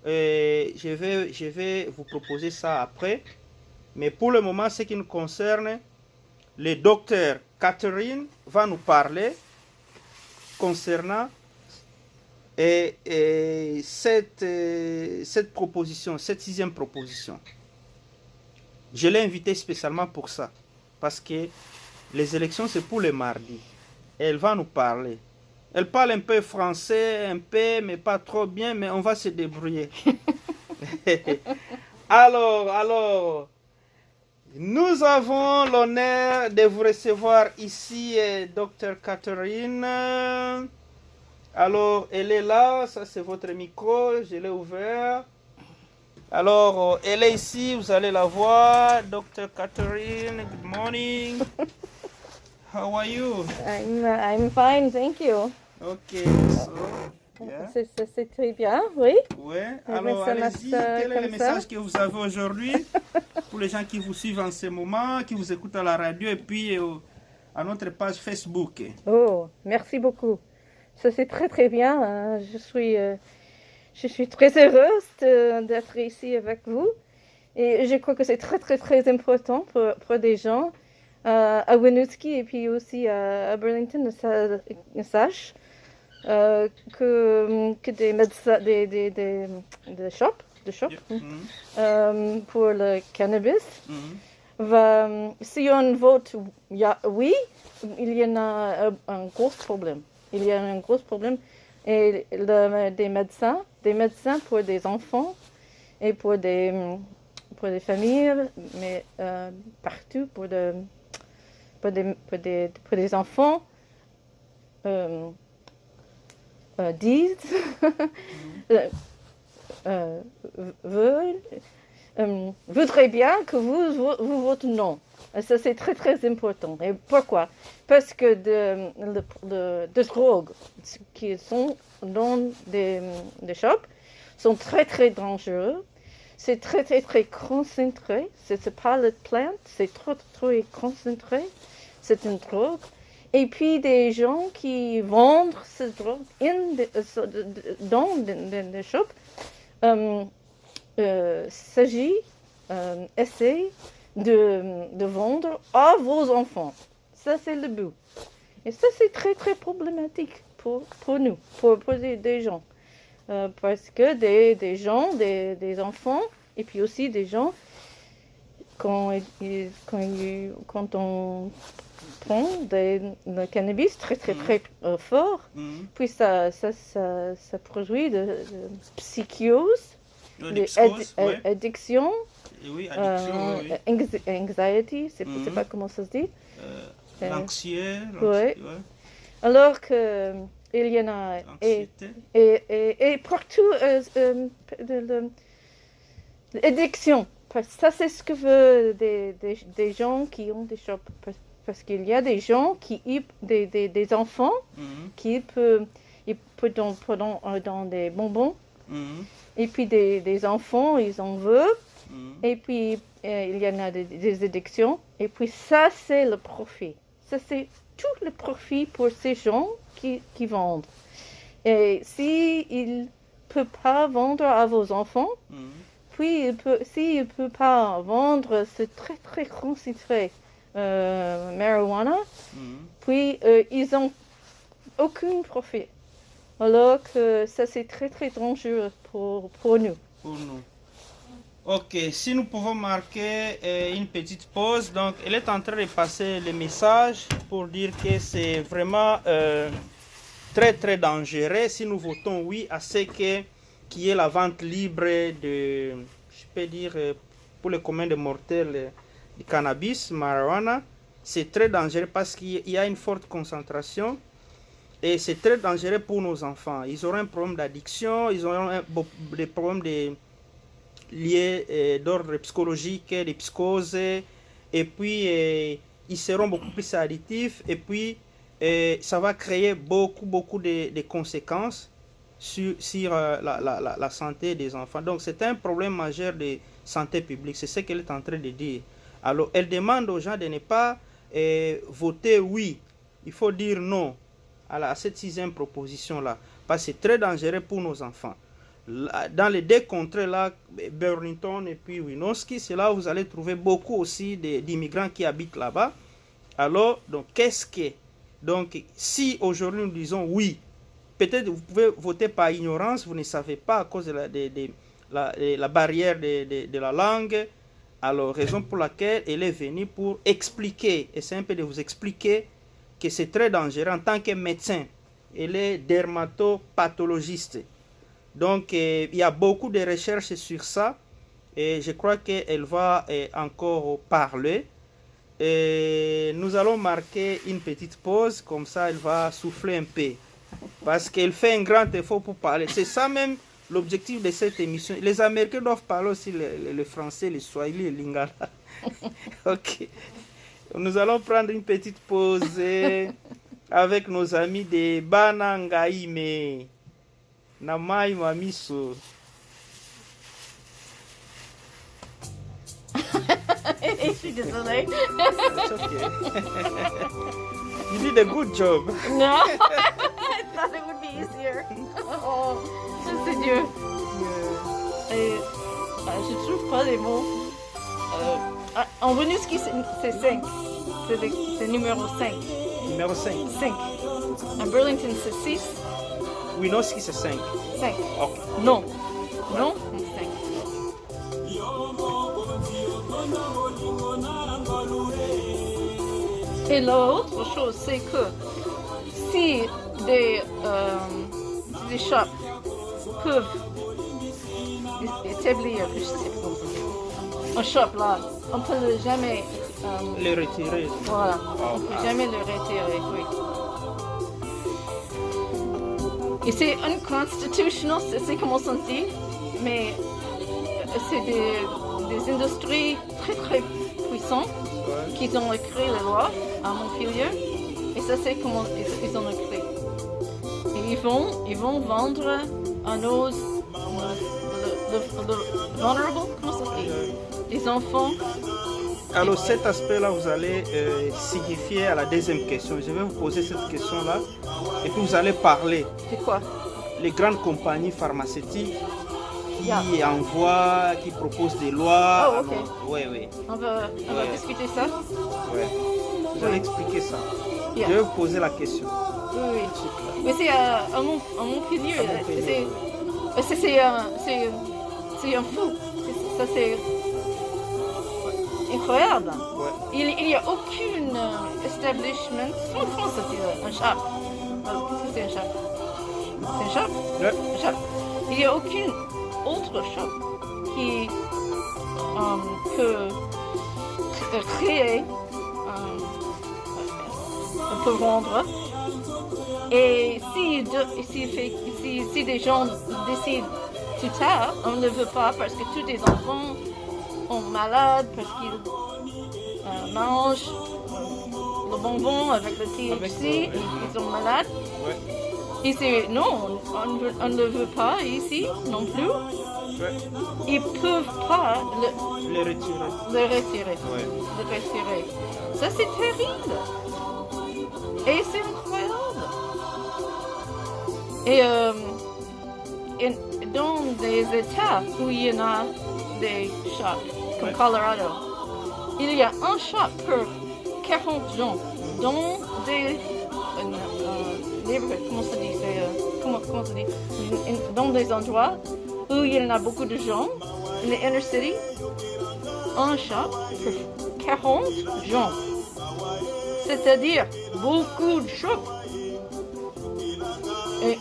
Je vais vous proposer ça après. Mais pour le moment, ce qui nous concerne, le docteur Catherine va nous parler concernant cette proposition, cette 6e proposition. Je l'ai invitée spécialement pour ça, parce que les élections, c'est pour le mardi. Elle va nous parler. Elle parle un peu français, un peu, mais pas trop bien, mais on va se débrouiller. Alors, nous avons l'honneur de vous recevoir ici, Dr Catherine. Alors, elle est là, ça c'est votre micro, je l'ai ouvert. Alors, elle est ici, vous allez la voir. Dr. Catherine, good morning. How are you? I'm fine, thank you. Okay, so, yeah. C'est très bien, oui. Ouais, alors allez-y, quel est le message que vous avez aujourd'hui pour les gens qui vous suivent en ce moment, qui vous écoutent à la radio et puis à notre page Facebook? Oh, merci beaucoup. Ça c'est très très bien. Je suis très heureuse d'être ici avec vous. Et je crois que c'est très très très important pour des gens à Winooski et puis aussi à Burlington de sachent que des médecins, des shops pour le cannabis, si on vote oui, il y en a un gros problème. Il y a un gros problème. Et des médecins pour des enfants et pour des familles, mais partout pour des enfants disent voudraient bien que vous votez non. Et ça c'est très très important. Et pourquoi? Parce que des drogues qui sont dans des shops sont très très dangereux. C'est très très très concentré. C'est pas la plante, c'est trop trop concentré. C'est une drogue. Et puis des gens qui vendent cette drogue dans des shops essaient de vendre à vos enfants. Ça c'est le but. Et ça c'est très très problématique pour nous, pour des gens. Parce que des gens, des enfants, et puis aussi des gens, quand on prend le cannabis très très très fort, puis ça produit de psychose, addiction, oui, addiction, anxiety, c'est pas comment ça se dit. L'anxiété. Ouais. Alors que il y en a et partout l'addiction. Ça c'est ce que veut des gens qui ont des shops. Parce qu'il y a des gens des enfants qui peuvent dans des bonbons. Et puis des enfants, ils en veulent. Et puis il y en a des addictions. Et puis ça c'est le profit. Ça c'est tout le profit pour ces gens qui vendent. Et s'il ne peut pas vendre à vos enfants, puis s'il ne peut pas vendre ce très très concentré marijuana, puis ils n'ont aucun profit. Alors que ça c'est très très dangereux pour nous. Ok, si nous pouvons marquer une petite pause. Donc, elle est en train de passer le message pour dire que c'est vraiment très très dangereux si nous votons oui à ce qu'il y ait la vente libre de, je peux dire, pour les communs des mortels, du cannabis, marijuana. C'est très dangereux parce qu'il y a une forte concentration et c'est très dangereux pour nos enfants. Ils auront un problème d'addiction, ils auront des problèmes liés d'ordre psychologique, des psychoses, et puis ils seront beaucoup plus addictifs, et puis ça va créer beaucoup de conséquences sur la santé des enfants. Donc c'est un problème majeur de santé publique, c'est ce qu'elle est en train de dire. Alors elle demande aux gens de ne pas voter oui, il faut dire non à cette 6e proposition-là, parce que c'est très dangereux pour nos enfants. Dans les 2 contrées-là, Burlington et puis Winooski, c'est là où vous allez trouver beaucoup aussi d'immigrants qui habitent là-bas. Alors, donc, qu'est-ce que... Donc, si aujourd'hui nous disons oui, peut-être vous pouvez voter par ignorance, vous ne savez pas à cause de la barrière de la langue. Alors, raison pour laquelle elle est venue pour expliquer, et c'est un peu de vous expliquer que c'est très dangereux en tant que médecin. Elle est dermatopathologiste. Donc, il y a beaucoup de recherches sur ça et je crois qu'elle va encore parler. Et nous allons marquer une petite pause, comme ça elle va souffler un peu. Parce qu'elle fait un grand effort pour parler. C'est ça même l'objectif de cette émission. Les Américains doivent parler aussi le français, le swahili et le lingala. Ok. Nous allons prendre une petite pause avec nos amis de Banangaime. Namai Mamiso. Je suis désolée. It's okay. You did a good job. Non, I thought it would be easier. Oh, c'est Dieu. Et, je trouve pas les mots. En Winooski, c'est 5. C'est numéro 5. Numéro 5. 5. En Burlington, c'est 6. Winooski, c'est 5. 5. Ok. Non. Non, c'est 5. Et l'autre chose, c'est que si des shops peuvent établir un shop là, on ne peut jamais Le retirer. voilà, on ne peut jamais le retirer, oui. Et c'est unconstitutional, c'est comme on s'en dit, mais c'est des industries très très puissantes qui ont écrit les lois à Montpellier, et ça c'est comment ils ont écrit. Et ils vont vendre à nos vulnerable, comment ça se dit, les enfants. Alors cet aspect-là, vous allez signifier à la 2e question. Je vais vous poser cette question-là et puis vous allez parler. C'est quoi? Les grandes compagnies pharmaceutiques qui envoient, qui proposent des lois. Oh, ok. Oui. On va discuter ça. Oui. Vous allez expliquer ça. Yeah. Je vais vous poser la question. Oui. Mais c'est à Montpellier. C'est un fou. Ça c'est incroyable. Ouais. Il n'y a aucun establishment. En France, c'est un shop. Qu'est-ce que c'est un shop? C'est un shop? Ouais. Un shop. Il n'y a aucun autre shop qui peut créer, peut vendre. Et si des gens décident plus tard, on ne veut pas parce que tous les enfants sont malades, parce qu'ils mangent le bonbon avec le THC, et ils sont malades. Ouais. Et c'est non, on ne veut pas ici non plus. Ouais. Ils ne peuvent pas Le retirer. le retirer. Ouais. Le retirer. Ça c'est terrible. Et c'est incroyable. Et dans des États où il y en a des shops, comme Ouais. Colorado, il y a un shop pour 40 gens dans des neighborhoods, comment ça dit, comment ça dit, dans des endroits où il y en a beaucoup de gens in the inner city, un shop pour 40 gens. C'est-à-dire beaucoup de shops. Et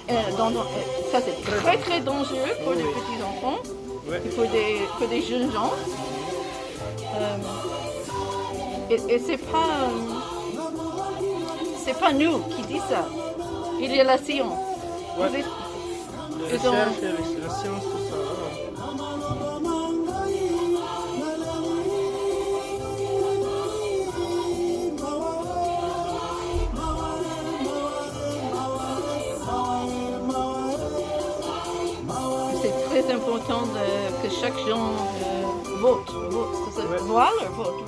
ça, c'est très très dangereux pour des petits enfants Ouais. et pour des jeunes gens. Et c'est pas nous qui dit ça. Il y a la science. Ouais. Vous êtes- Les Ils ont- recherches, la science, tout ça. ouais. C'est très important que chaque gens vote. C'est ça, Ouais. voilà, vote.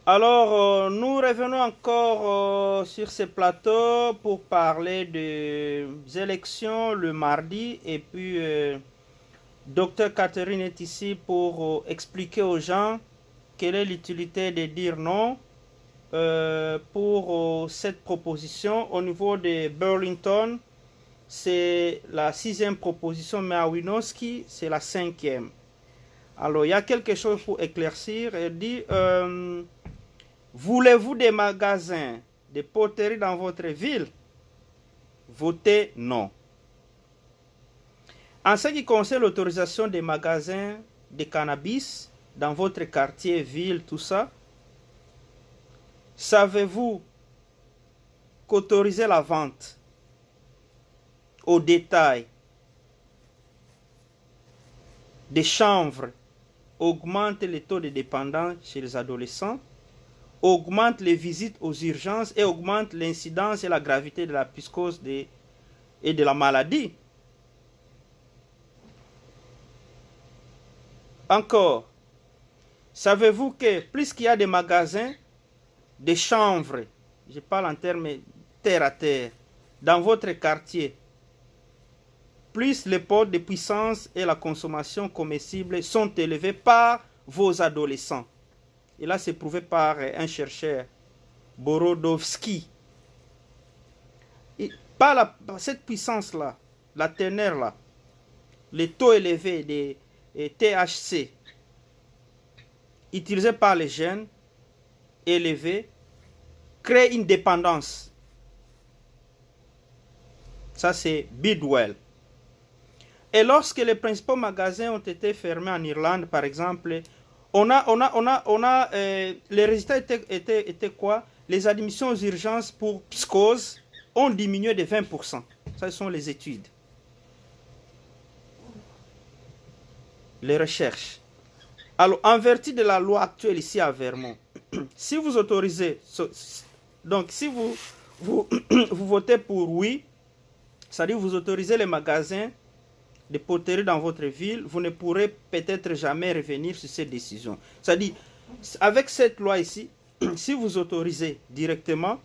Alors, nous revenons encore sur ce plateau pour parler des élections le mardi. Et puis, Dr Catherine est ici pour expliquer aux gens quelle est l'utilité de dire non pour cette proposition. Au niveau de Burlington, c'est la 6e proposition, mais à Winooski, c'est la 5e. Alors, il y a quelque chose pour éclaircir. Elle dit, voulez-vous des magasins de poterie dans votre ville? Votez non. En ce qui concerne l'autorisation des magasins de cannabis dans votre quartier, ville, tout ça, savez-vous qu'autoriser la vente au détail des chanvres augmente le taux de dépendance chez les adolescents, augmente les visites aux urgences et augmente l'incidence et la gravité de la psychose et de la maladie. Encore, savez-vous que plus qu'il y a des magasins, des chanvres, je parle en termes terre à terre, dans votre quartier, plus les pôles de puissance et la consommation comestible sont élevés par vos adolescents. Et là, c'est prouvé par un chercheur, Borodowski. Et par cette puissance-là, la teneur-là, les taux élevés des THC utilisés par les jeunes élevés créent une dépendance. Ça, c'est Bidwell. Et lorsque les principaux magasins ont été fermés en Irlande, par exemple, les résultats étaient quoi? Les admissions aux urgences pour psychose ont diminué de 20%. Ça, ce sont les études. Les recherches. Alors, en vertu de la loi actuelle ici à Vermont, si vous autorisez, donc si vous votez pour oui, c'est-à-dire vous autorisez les magasins de poterie dans votre ville, vous ne pourrez peut-être jamais revenir sur cette décision. C'est-à-dire, avec cette loi ici, si vous autorisez directement,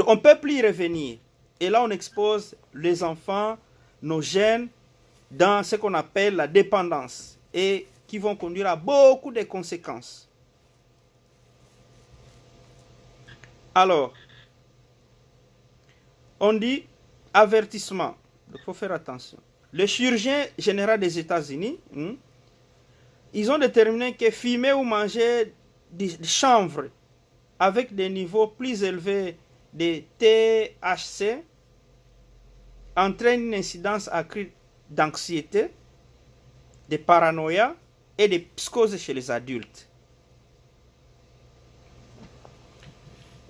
on ne peut plus y revenir. Et là, on expose les enfants, nos jeunes, dans ce qu'on appelle la dépendance et qui vont conduire à beaucoup de conséquences. Alors, on dit avertissement. Il faut faire attention. Le chirurgien général des États-Unis, ils ont déterminé que fumer ou manger des chanvre avec des niveaux plus élevés de THC entraîne une incidence accrue d'anxiété, de paranoïa et de psychose chez les adultes.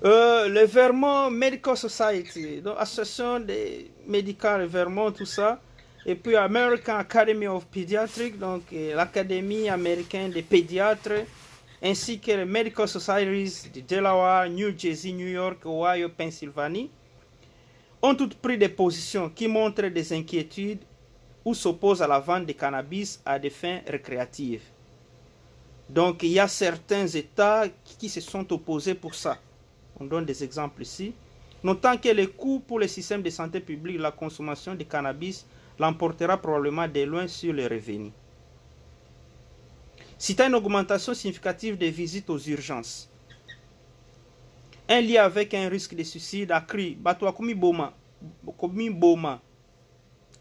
Le Vermont Medical Society, donc association des médicales Vermont, tout ça, et puis American Academy of Pediatrics, donc l'Académie américaine des pédiatres, ainsi que les Medical Societies de Delaware, New Jersey, New York, Ohio, Pennsylvanie, ont toutes pris des positions qui montrent des inquiétudes ou s'opposent à la vente de cannabis à des fins récréatives. Donc il y a certains États qui se sont opposés pour ça. On donne des exemples ici. Notant que les coûts pour le système de santé publique, la consommation de cannabis l'emportera probablement de loin sur les revenus. Si tu as une augmentation significative des visites aux urgences, un lien avec un risque de suicide accru, Batouakoumi Boma,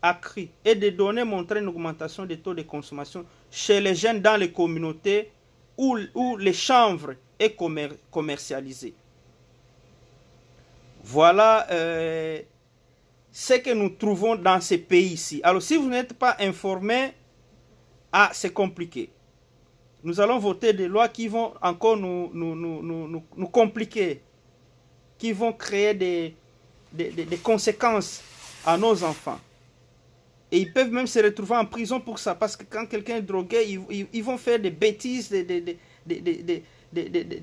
accru, et des données montrent une augmentation des taux de consommation chez les jeunes dans les communautés où le chanvre est commercialisé. Voilà ce que nous trouvons dans ces pays-ci. Alors, si vous n'êtes pas informé, c'est compliqué. Nous allons voter des lois qui vont encore nous compliquer, qui vont créer des conséquences à nos enfants. Et ils peuvent même se retrouver en prison pour ça, parce que quand quelqu'un est drogué, ils vont faire des bêtises,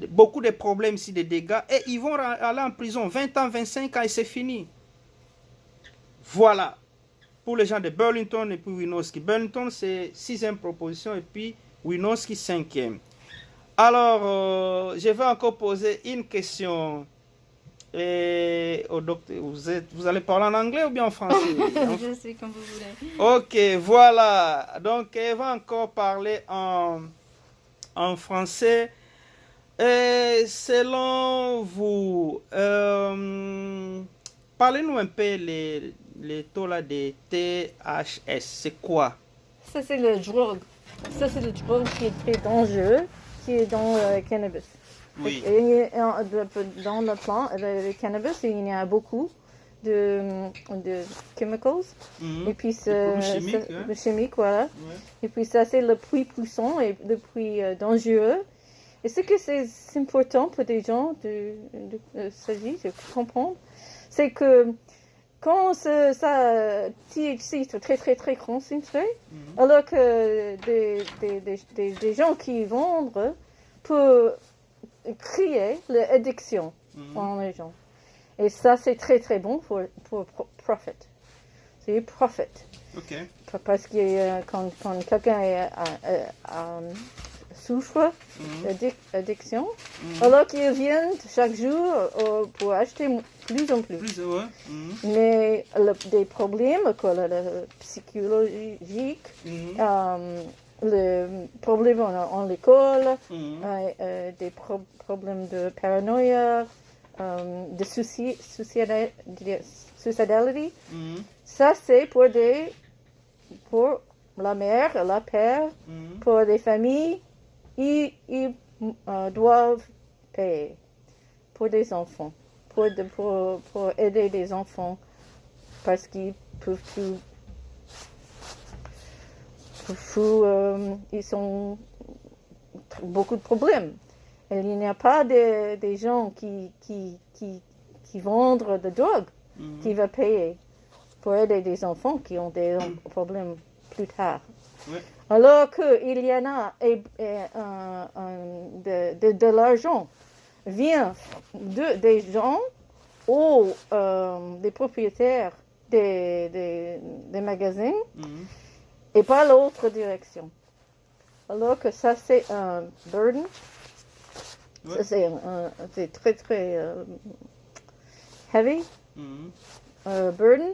beaucoup de problèmes ici, des dégâts, et ils vont aller en prison 20 ans, 25 ans, et c'est fini. Voilà, pour les gens de Burlington et puis Winooski. Burlington, c'est 6e proposition, et puis Winooski, 5e. Alors, je vais encore poser une question au docteur. Vous allez parler en anglais ou bien en français? Je sais comme vous voulez. Ok, voilà. Donc, elle va encore parler en français. Et selon vous, parlez-nous un peu les taux là de THC. C'est quoi? Ça, c'est le drogue. Ça, c'est le drogue qui est très dangereux, qui est dans le cannabis. Oui. Et dans le plant, le cannabis, il y a beaucoup de chemicals. Et puis, c'est chimique, voilà. Ouais. Et puis, ça, c'est le plus puissant et le plus dangereux. Et ce que c'est important pour des gens de comprendre, c'est que quand THC est très, très, très concentré, alors que des gens qui vendent peuvent créer l'addiction dans les gens. Et ça, c'est très, très bon pour profit. C'est profit. Ok. Parce que quand quelqu'un souffre d'addiction, alors qu'ils viennent chaque jour pour acheter plus en plus. Mais des problèmes psychologiques, le problème en l'école, des problèmes de paranoïa, de suicidality, ça c'est pour la mère, la père, pour les familles, ils doivent payer pour des enfants, pour aider les enfants, parce qu'ils peuvent plus, ils ont beaucoup de problèmes. Et il n'y a pas des gens qui vendent de drogue qui vont payer pour aider des enfants qui ont des problèmes plus tard. Ouais. Alors qu'il y en a de l'argent vient des gens ou des propriétaires des magasins et pas l'autre direction. Alors que ça c'est un burden, ça c'est très très heavy burden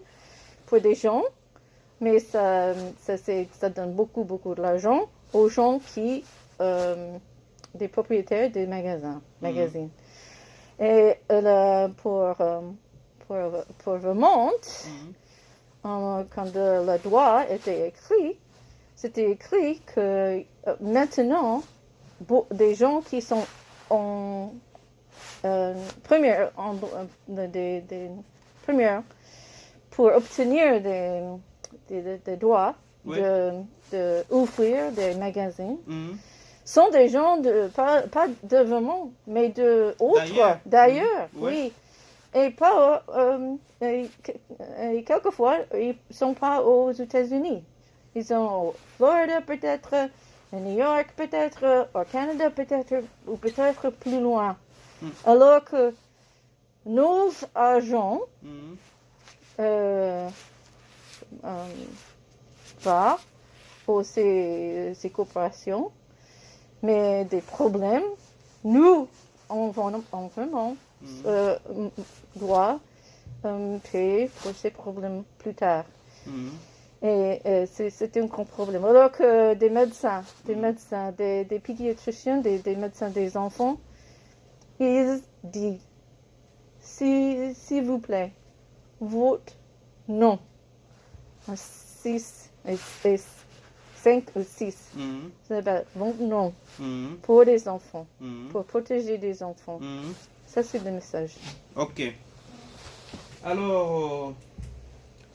pour des gens. Mais ça donne beaucoup de l'argent aux gens qui, des propriétaires des magazines. Et pour Vermont, quand la loi était écrite, c'était écrit que maintenant, des gens qui sont en première, pour obtenir des droits d'ouvrir des magasins, sont des gens pas de Vermont, mais d'ailleurs, oui. Et pas, et quelquefois, ils ne sont pas aux États-Unis. Ils sont au Florida peut-être, à New York peut-être, au Canada peut-être, ou peut-être plus loin. Alors que nos agents va pour ces corporations, mais des problèmes, nous, en Vermont, doit payer pour ces problèmes plus tard. Et c'est un grand problème. Alors que des médecins, des pédiatriciens, des médecins des enfants, ils disent s'il vous plaît, vote non. 6 et 5 ou 6. Vote non pour les enfants, pour protéger les enfants. Ça, c'est le message. Ok. Alors,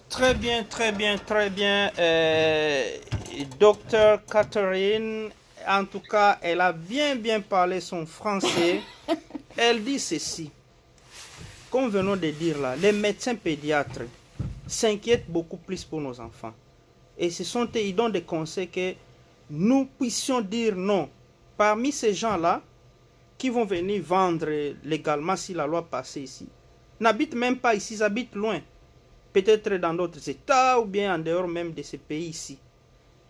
très bien, très bien, très bien. Docteur Catherine, en tout cas, elle a bien parlé son français. Elle dit ceci. Comme venons de dire là, les médecins pédiatres s'inquiètent beaucoup plus pour nos enfants. Et ils donnent des conseils que nous puissions dire non. Parmi ces gens-là, qui vont venir vendre légalement si la loi passe ici, n'habitent même pas ici, ils habitent loin. Peut-être dans d'autres États ou bien en dehors même de ces pays ici.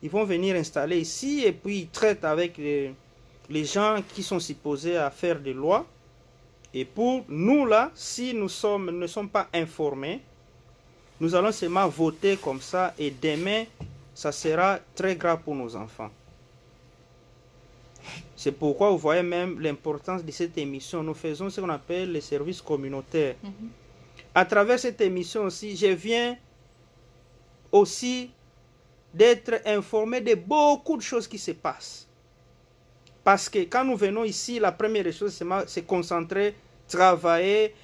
Ils vont venir installer ici et puis ils traitent avec les gens qui sont supposés à faire des lois. Et pour nous là, si nous ne sommes pas informés, nous allons seulement voter comme ça et demain, ça sera très grave pour nos enfants. C'est pourquoi vous voyez même l'importance de cette émission. Nous faisons ce qu'on appelle les services communautaires. À travers cette émission aussi, je viens aussi d'être informé de beaucoup de choses qui se passent. Parce que quand nous venons ici, la première chose, c'est se concentrer, travailler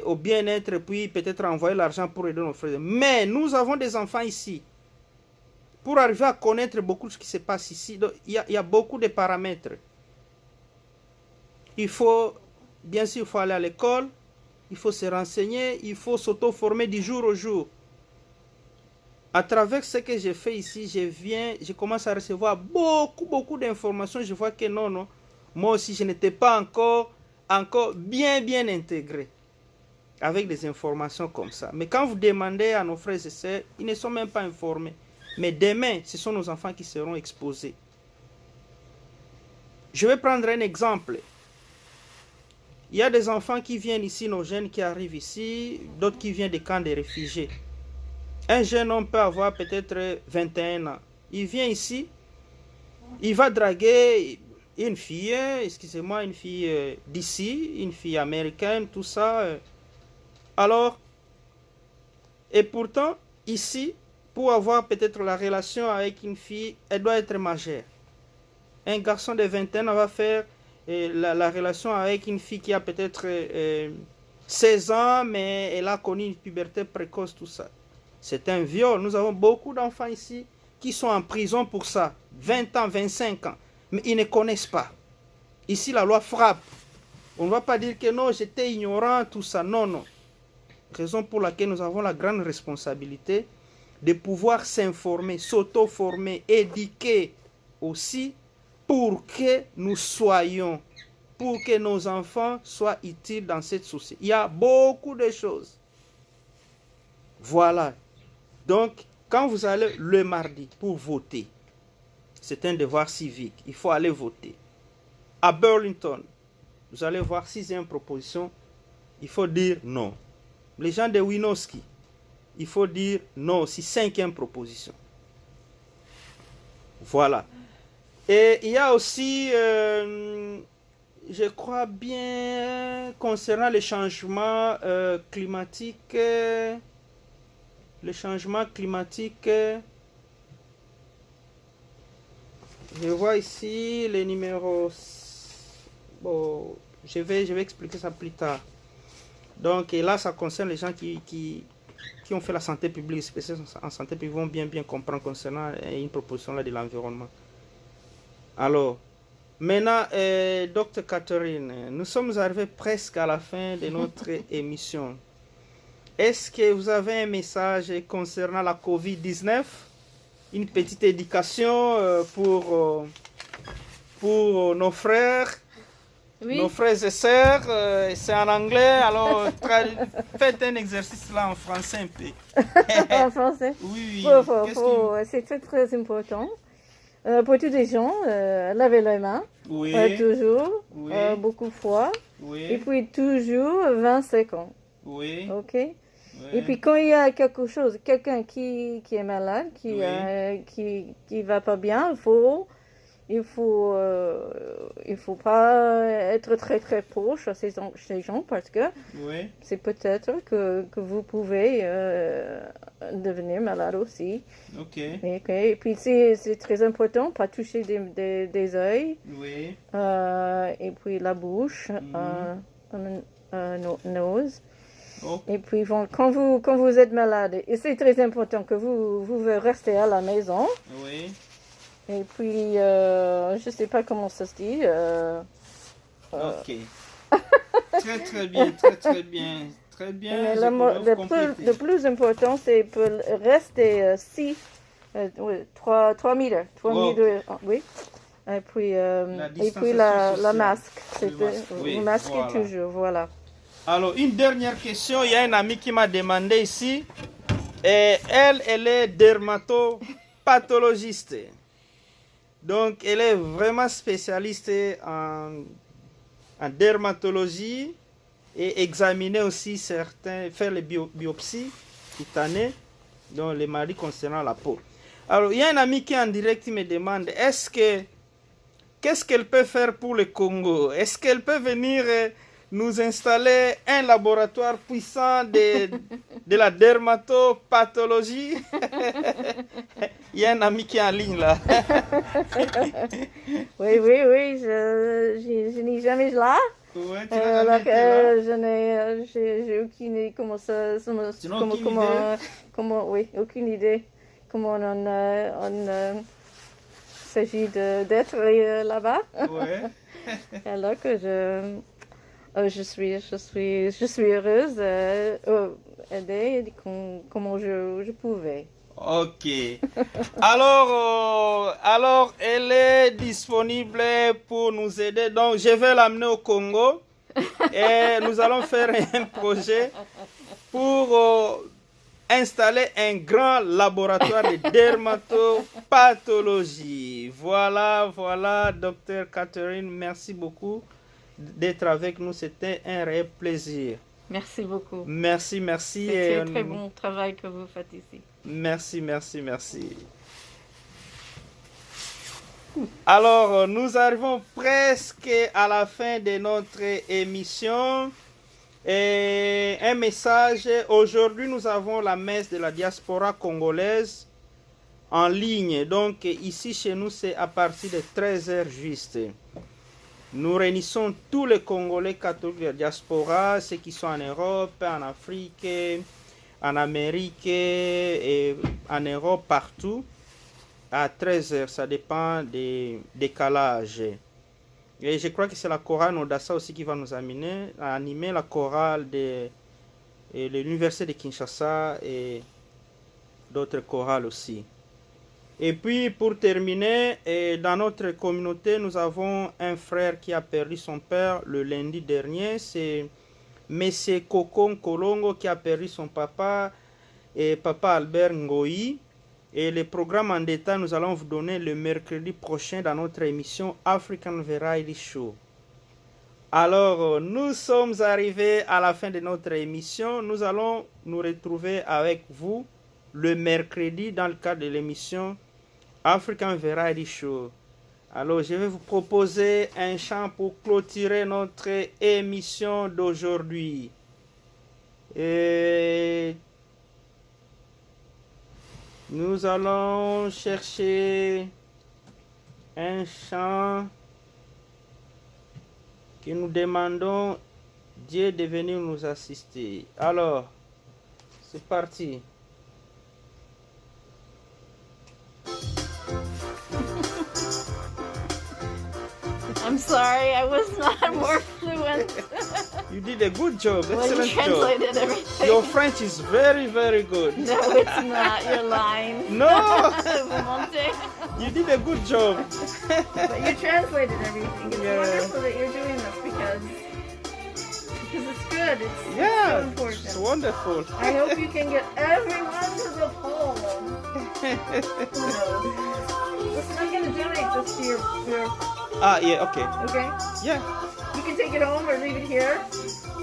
au bien-être, puis peut-être envoyer l'argent pour aider nos frères. Mais nous avons des enfants ici. Pour arriver à connaître beaucoup de ce qui se passe ici, il y a beaucoup de paramètres. Bien sûr, il faut aller à l'école, il faut se renseigner, il faut s'auto-former du jour au jour. À travers ce que j'ai fait ici, je commence à recevoir beaucoup d'informations. Je vois que non, moi aussi, je n'étais pas encore bien intégré avec des informations comme ça. Mais quand vous demandez à nos frères et sœurs, ils ne sont même pas informés. Mais demain, ce sont nos enfants qui seront exposés. Je vais prendre un exemple. Il y a des enfants qui viennent ici, nos jeunes qui arrivent ici, d'autres qui viennent des camps de réfugiés. Un jeune homme peut avoir peut-être 21 ans. Il vient ici, il va draguer une fille, une fille d'ici, une fille américaine, tout ça. Alors, et pourtant, ici, pour avoir peut-être la relation avec une fille, elle doit être majeure. Un garçon de 21 ans va faire la relation avec une fille qui a peut-être 16 ans, mais elle a connu une puberté précoce, tout ça. C'est un viol. Nous avons beaucoup d'enfants ici qui sont en prison pour ça. 20 ans, 25 ans. Mais ils ne connaissent pas. Ici, la loi frappe. On ne va pas dire que non, j'étais ignorant, tout ça. Non. Raison pour laquelle nous avons la grande responsabilité de pouvoir s'informer, s'auto-former, éduquer aussi pour que nous soyons, pour que nos enfants soient utiles dans cette société. Il y a beaucoup de choses. Voilà. Donc, quand vous allez le mardi pour voter, c'est un devoir civique. Il faut aller voter. À Burlington, vous allez voir 6e proposition, il faut dire non. Les gens de Winooski, il faut dire non aussi, 5e proposition. Voilà. Et il y a aussi, je crois bien, concernant les changements climatiques, je vois ici les numéros. Bon, je vais expliquer ça plus tard. Donc, et là, ça concerne les gens qui ont fait la santé publique, spécialistes en santé publique, vont bien comprendre concernant une proposition là de l'environnement. Alors, maintenant, Dr Catherine, nous sommes arrivés presque à la fin de notre émission. Est-ce que vous avez un message concernant la COVID-19? Une petite éducation pour nos frères, nos frères et sœurs. C'est en anglais, alors faites un exercice là en français un peu. En français? Oui. C'est très important. Pour tous les gens, lavez les mains, toujours, beaucoup de fois, et puis toujours 20 secondes. Oui. Ok. Et puis quand il y a quelque chose, quelqu'un qui est malade, qui va pas bien, il faut pas être très très proche à ces gens parce que Oui. c'est peut-être que vous pouvez devenir malade aussi. Ok. Et puis c'est très important, pas toucher des yeux, Oui. et puis la bouche, nose. Oh. Et puis quand vous êtes malade, et c'est très important que vous restez à la maison. Oui. Et puis, je ne sais pas comment ça se dit. Ok. Très très bien, très très bien. Très bien. Mais je peux compléter. le plus important, c'est de rester 3 mètres. 3 Oh. mètres, oui. Et puis, distanciation la sociale. masque. Le masque, oui, Le masque voilà. toujours, voilà. Alors, une dernière question. Il y a une amie qui m'a demandé ici. Et elle est dermatopathologiste. Donc, elle est vraiment spécialiste en dermatologie et examiner aussi faire les biopsies cutanées dans les maladies concernant la peau. Alors, il y a un ami qui en direct me demande, qu'est-ce qu'elle peut faire pour le Congo? Est-ce qu'elle peut venir nous installer un laboratoire puissant de la dermatopathologie? Il y a un ami qui est en ligne là. Oui, je n'ai jamais là. Ouais, tu n'as jamais été là? J'ai aucune idée comment ça... Tu n'as aucune oui, aucune idée comment on s'agit d'être là-bas. Ouais. Alors que je suis heureuse d'aider comment je pouvais. Ok. Alors, elle est disponible pour nous aider. Donc, je vais l'amener au Congo et nous allons faire un projet pour installer un grand laboratoire de dermatopathologie. Voilà, docteur Catherine, merci beaucoup d'être avec nous. C'était un réel plaisir. Merci beaucoup. Merci. C'est un très bon travail que vous faites ici. Merci. Alors, nous arrivons presque à la fin de notre émission. Et un message, aujourd'hui nous avons la messe de la diaspora congolaise en ligne. Donc ici chez nous c'est à partir de 13h juste. Nous réunissons tous les Congolais catholiques de la diaspora, ceux qui sont en Europe, en Afrique, en Amérique et en Europe, partout, à 13h. Ça dépend des décalages. Et je crois que c'est la chorale Nodassa aussi qui va nous animer la chorale de l'université de Kinshasa et d'autres chorales aussi. Et puis pour terminer, dans notre communauté, nous avons un frère qui a perdu son père le lundi dernier. C'est M. Kokon Kolongo qui a perdu son papa, et papa Albert Ngoyi. Et le programme en détail, nous allons vous donner le mercredi prochain dans notre émission African Variety Show. Alors, nous sommes arrivés à la fin de notre émission. Nous allons nous retrouver avec vous le mercredi dans le cadre de l'émission African Variety Show. Alors, je vais vous proposer un chant pour clôturer notre émission d'aujourd'hui. Et nous allons chercher un chant que nous demandons Dieu de venir nous assister. Alors, c'est parti. I'm sorry, I was not more fluent. You did a good job, When you excellent job. translated everything. Your French is very, very good. No, it's not. You're lying. No, Vous mentez. you did a good job. But you translated everything. It's Yeah. wonderful that you're doing this because it's good. It's so Yeah, important. it's wonderful. I hope you can get everyone to the poll. Who knows? It's not going to donate this to your, Ah, yeah, okay. okay? Yeah. You can take it home or leave it here.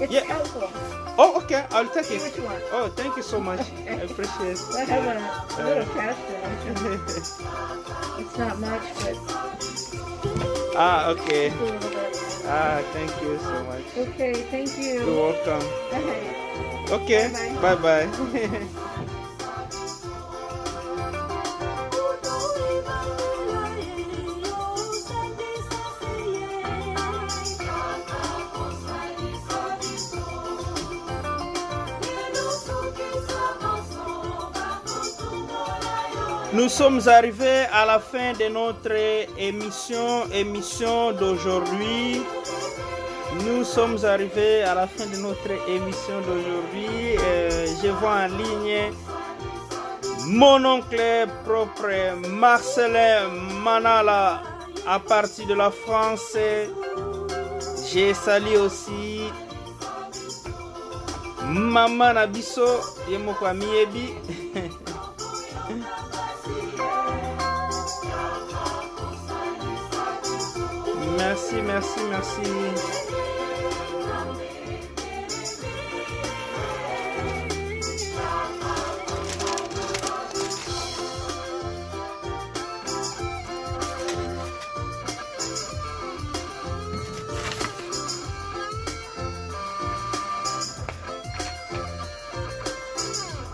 It's Yeah. helpful. Oh, okay, I'll take See it. what you want. Oh, thank you so much. I appreciate I have a little cash there. It's not much, but Ah, okay. Just a little bit. Ah, thank you so much. Okay, thank You're you. welcome. Okay. Okay, Bye-bye. bye-bye. Nous sommes arrivés à la fin de notre émission d'aujourd'hui. Nous sommes arrivés à la fin de notre émission d'aujourd'hui. Je vois en ligne mon oncle propre Marcelin Manala à partir de la France. Je salue aussi Maman Nabiso Yemoko Miebi. Merci, merci, merci.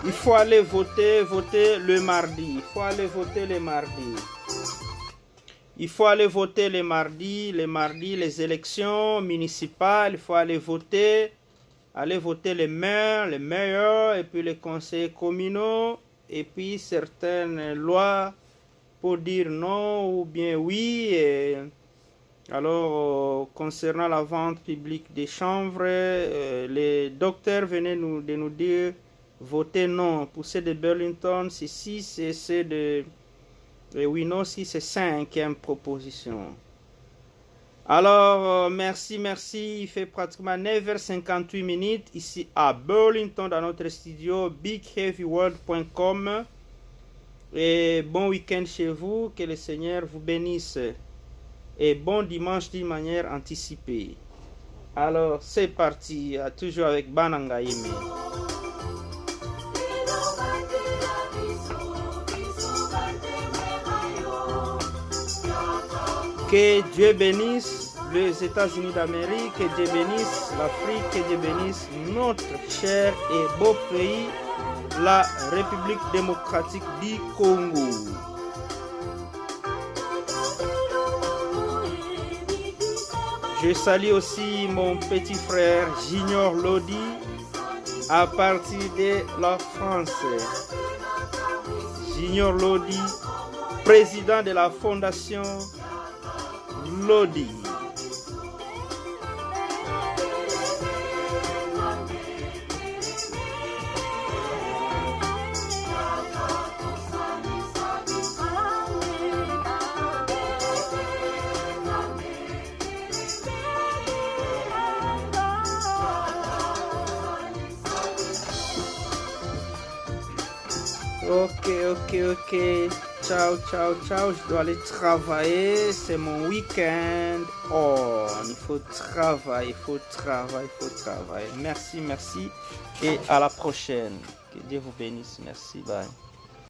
Il faut aller voter le mardi. Il faut aller voter le mardi. Il faut aller voter les mardis, les élections municipales. Il faut aller voter les maires, et puis les conseils communaux, et puis certaines lois pour dire non ou bien oui. Et alors, concernant la vente publique des chanvres, les docteurs venaient de nous dire votez non. Pour ceux de Burlington, c'est 6 et ceux de Winooski, c'est 5e proposition. Alors, merci. Il fait pratiquement 9h58 minutes ici à Burlington dans notre studio BigHeavyWorld.com. Et bon week-end chez vous. Que le Seigneur vous bénisse. Et bon dimanche d'une manière anticipée. Alors, c'est parti. Toujours avec Bananga Yeme. Que Dieu bénisse les États-Unis d'Amérique, que Dieu bénisse l'Afrique, que Dieu bénisse notre cher et beau pays, la République démocratique du Congo. Je salue aussi mon petit frère Junior Lodi à partir de la France. Junior Lodi, président de la fondation Lodi. Ok. Ciao. Je dois aller travailler. C'est mon week-end. Oh, il faut travailler. Merci. Et à la prochaine. Que Dieu vous bénisse. Merci. Bye.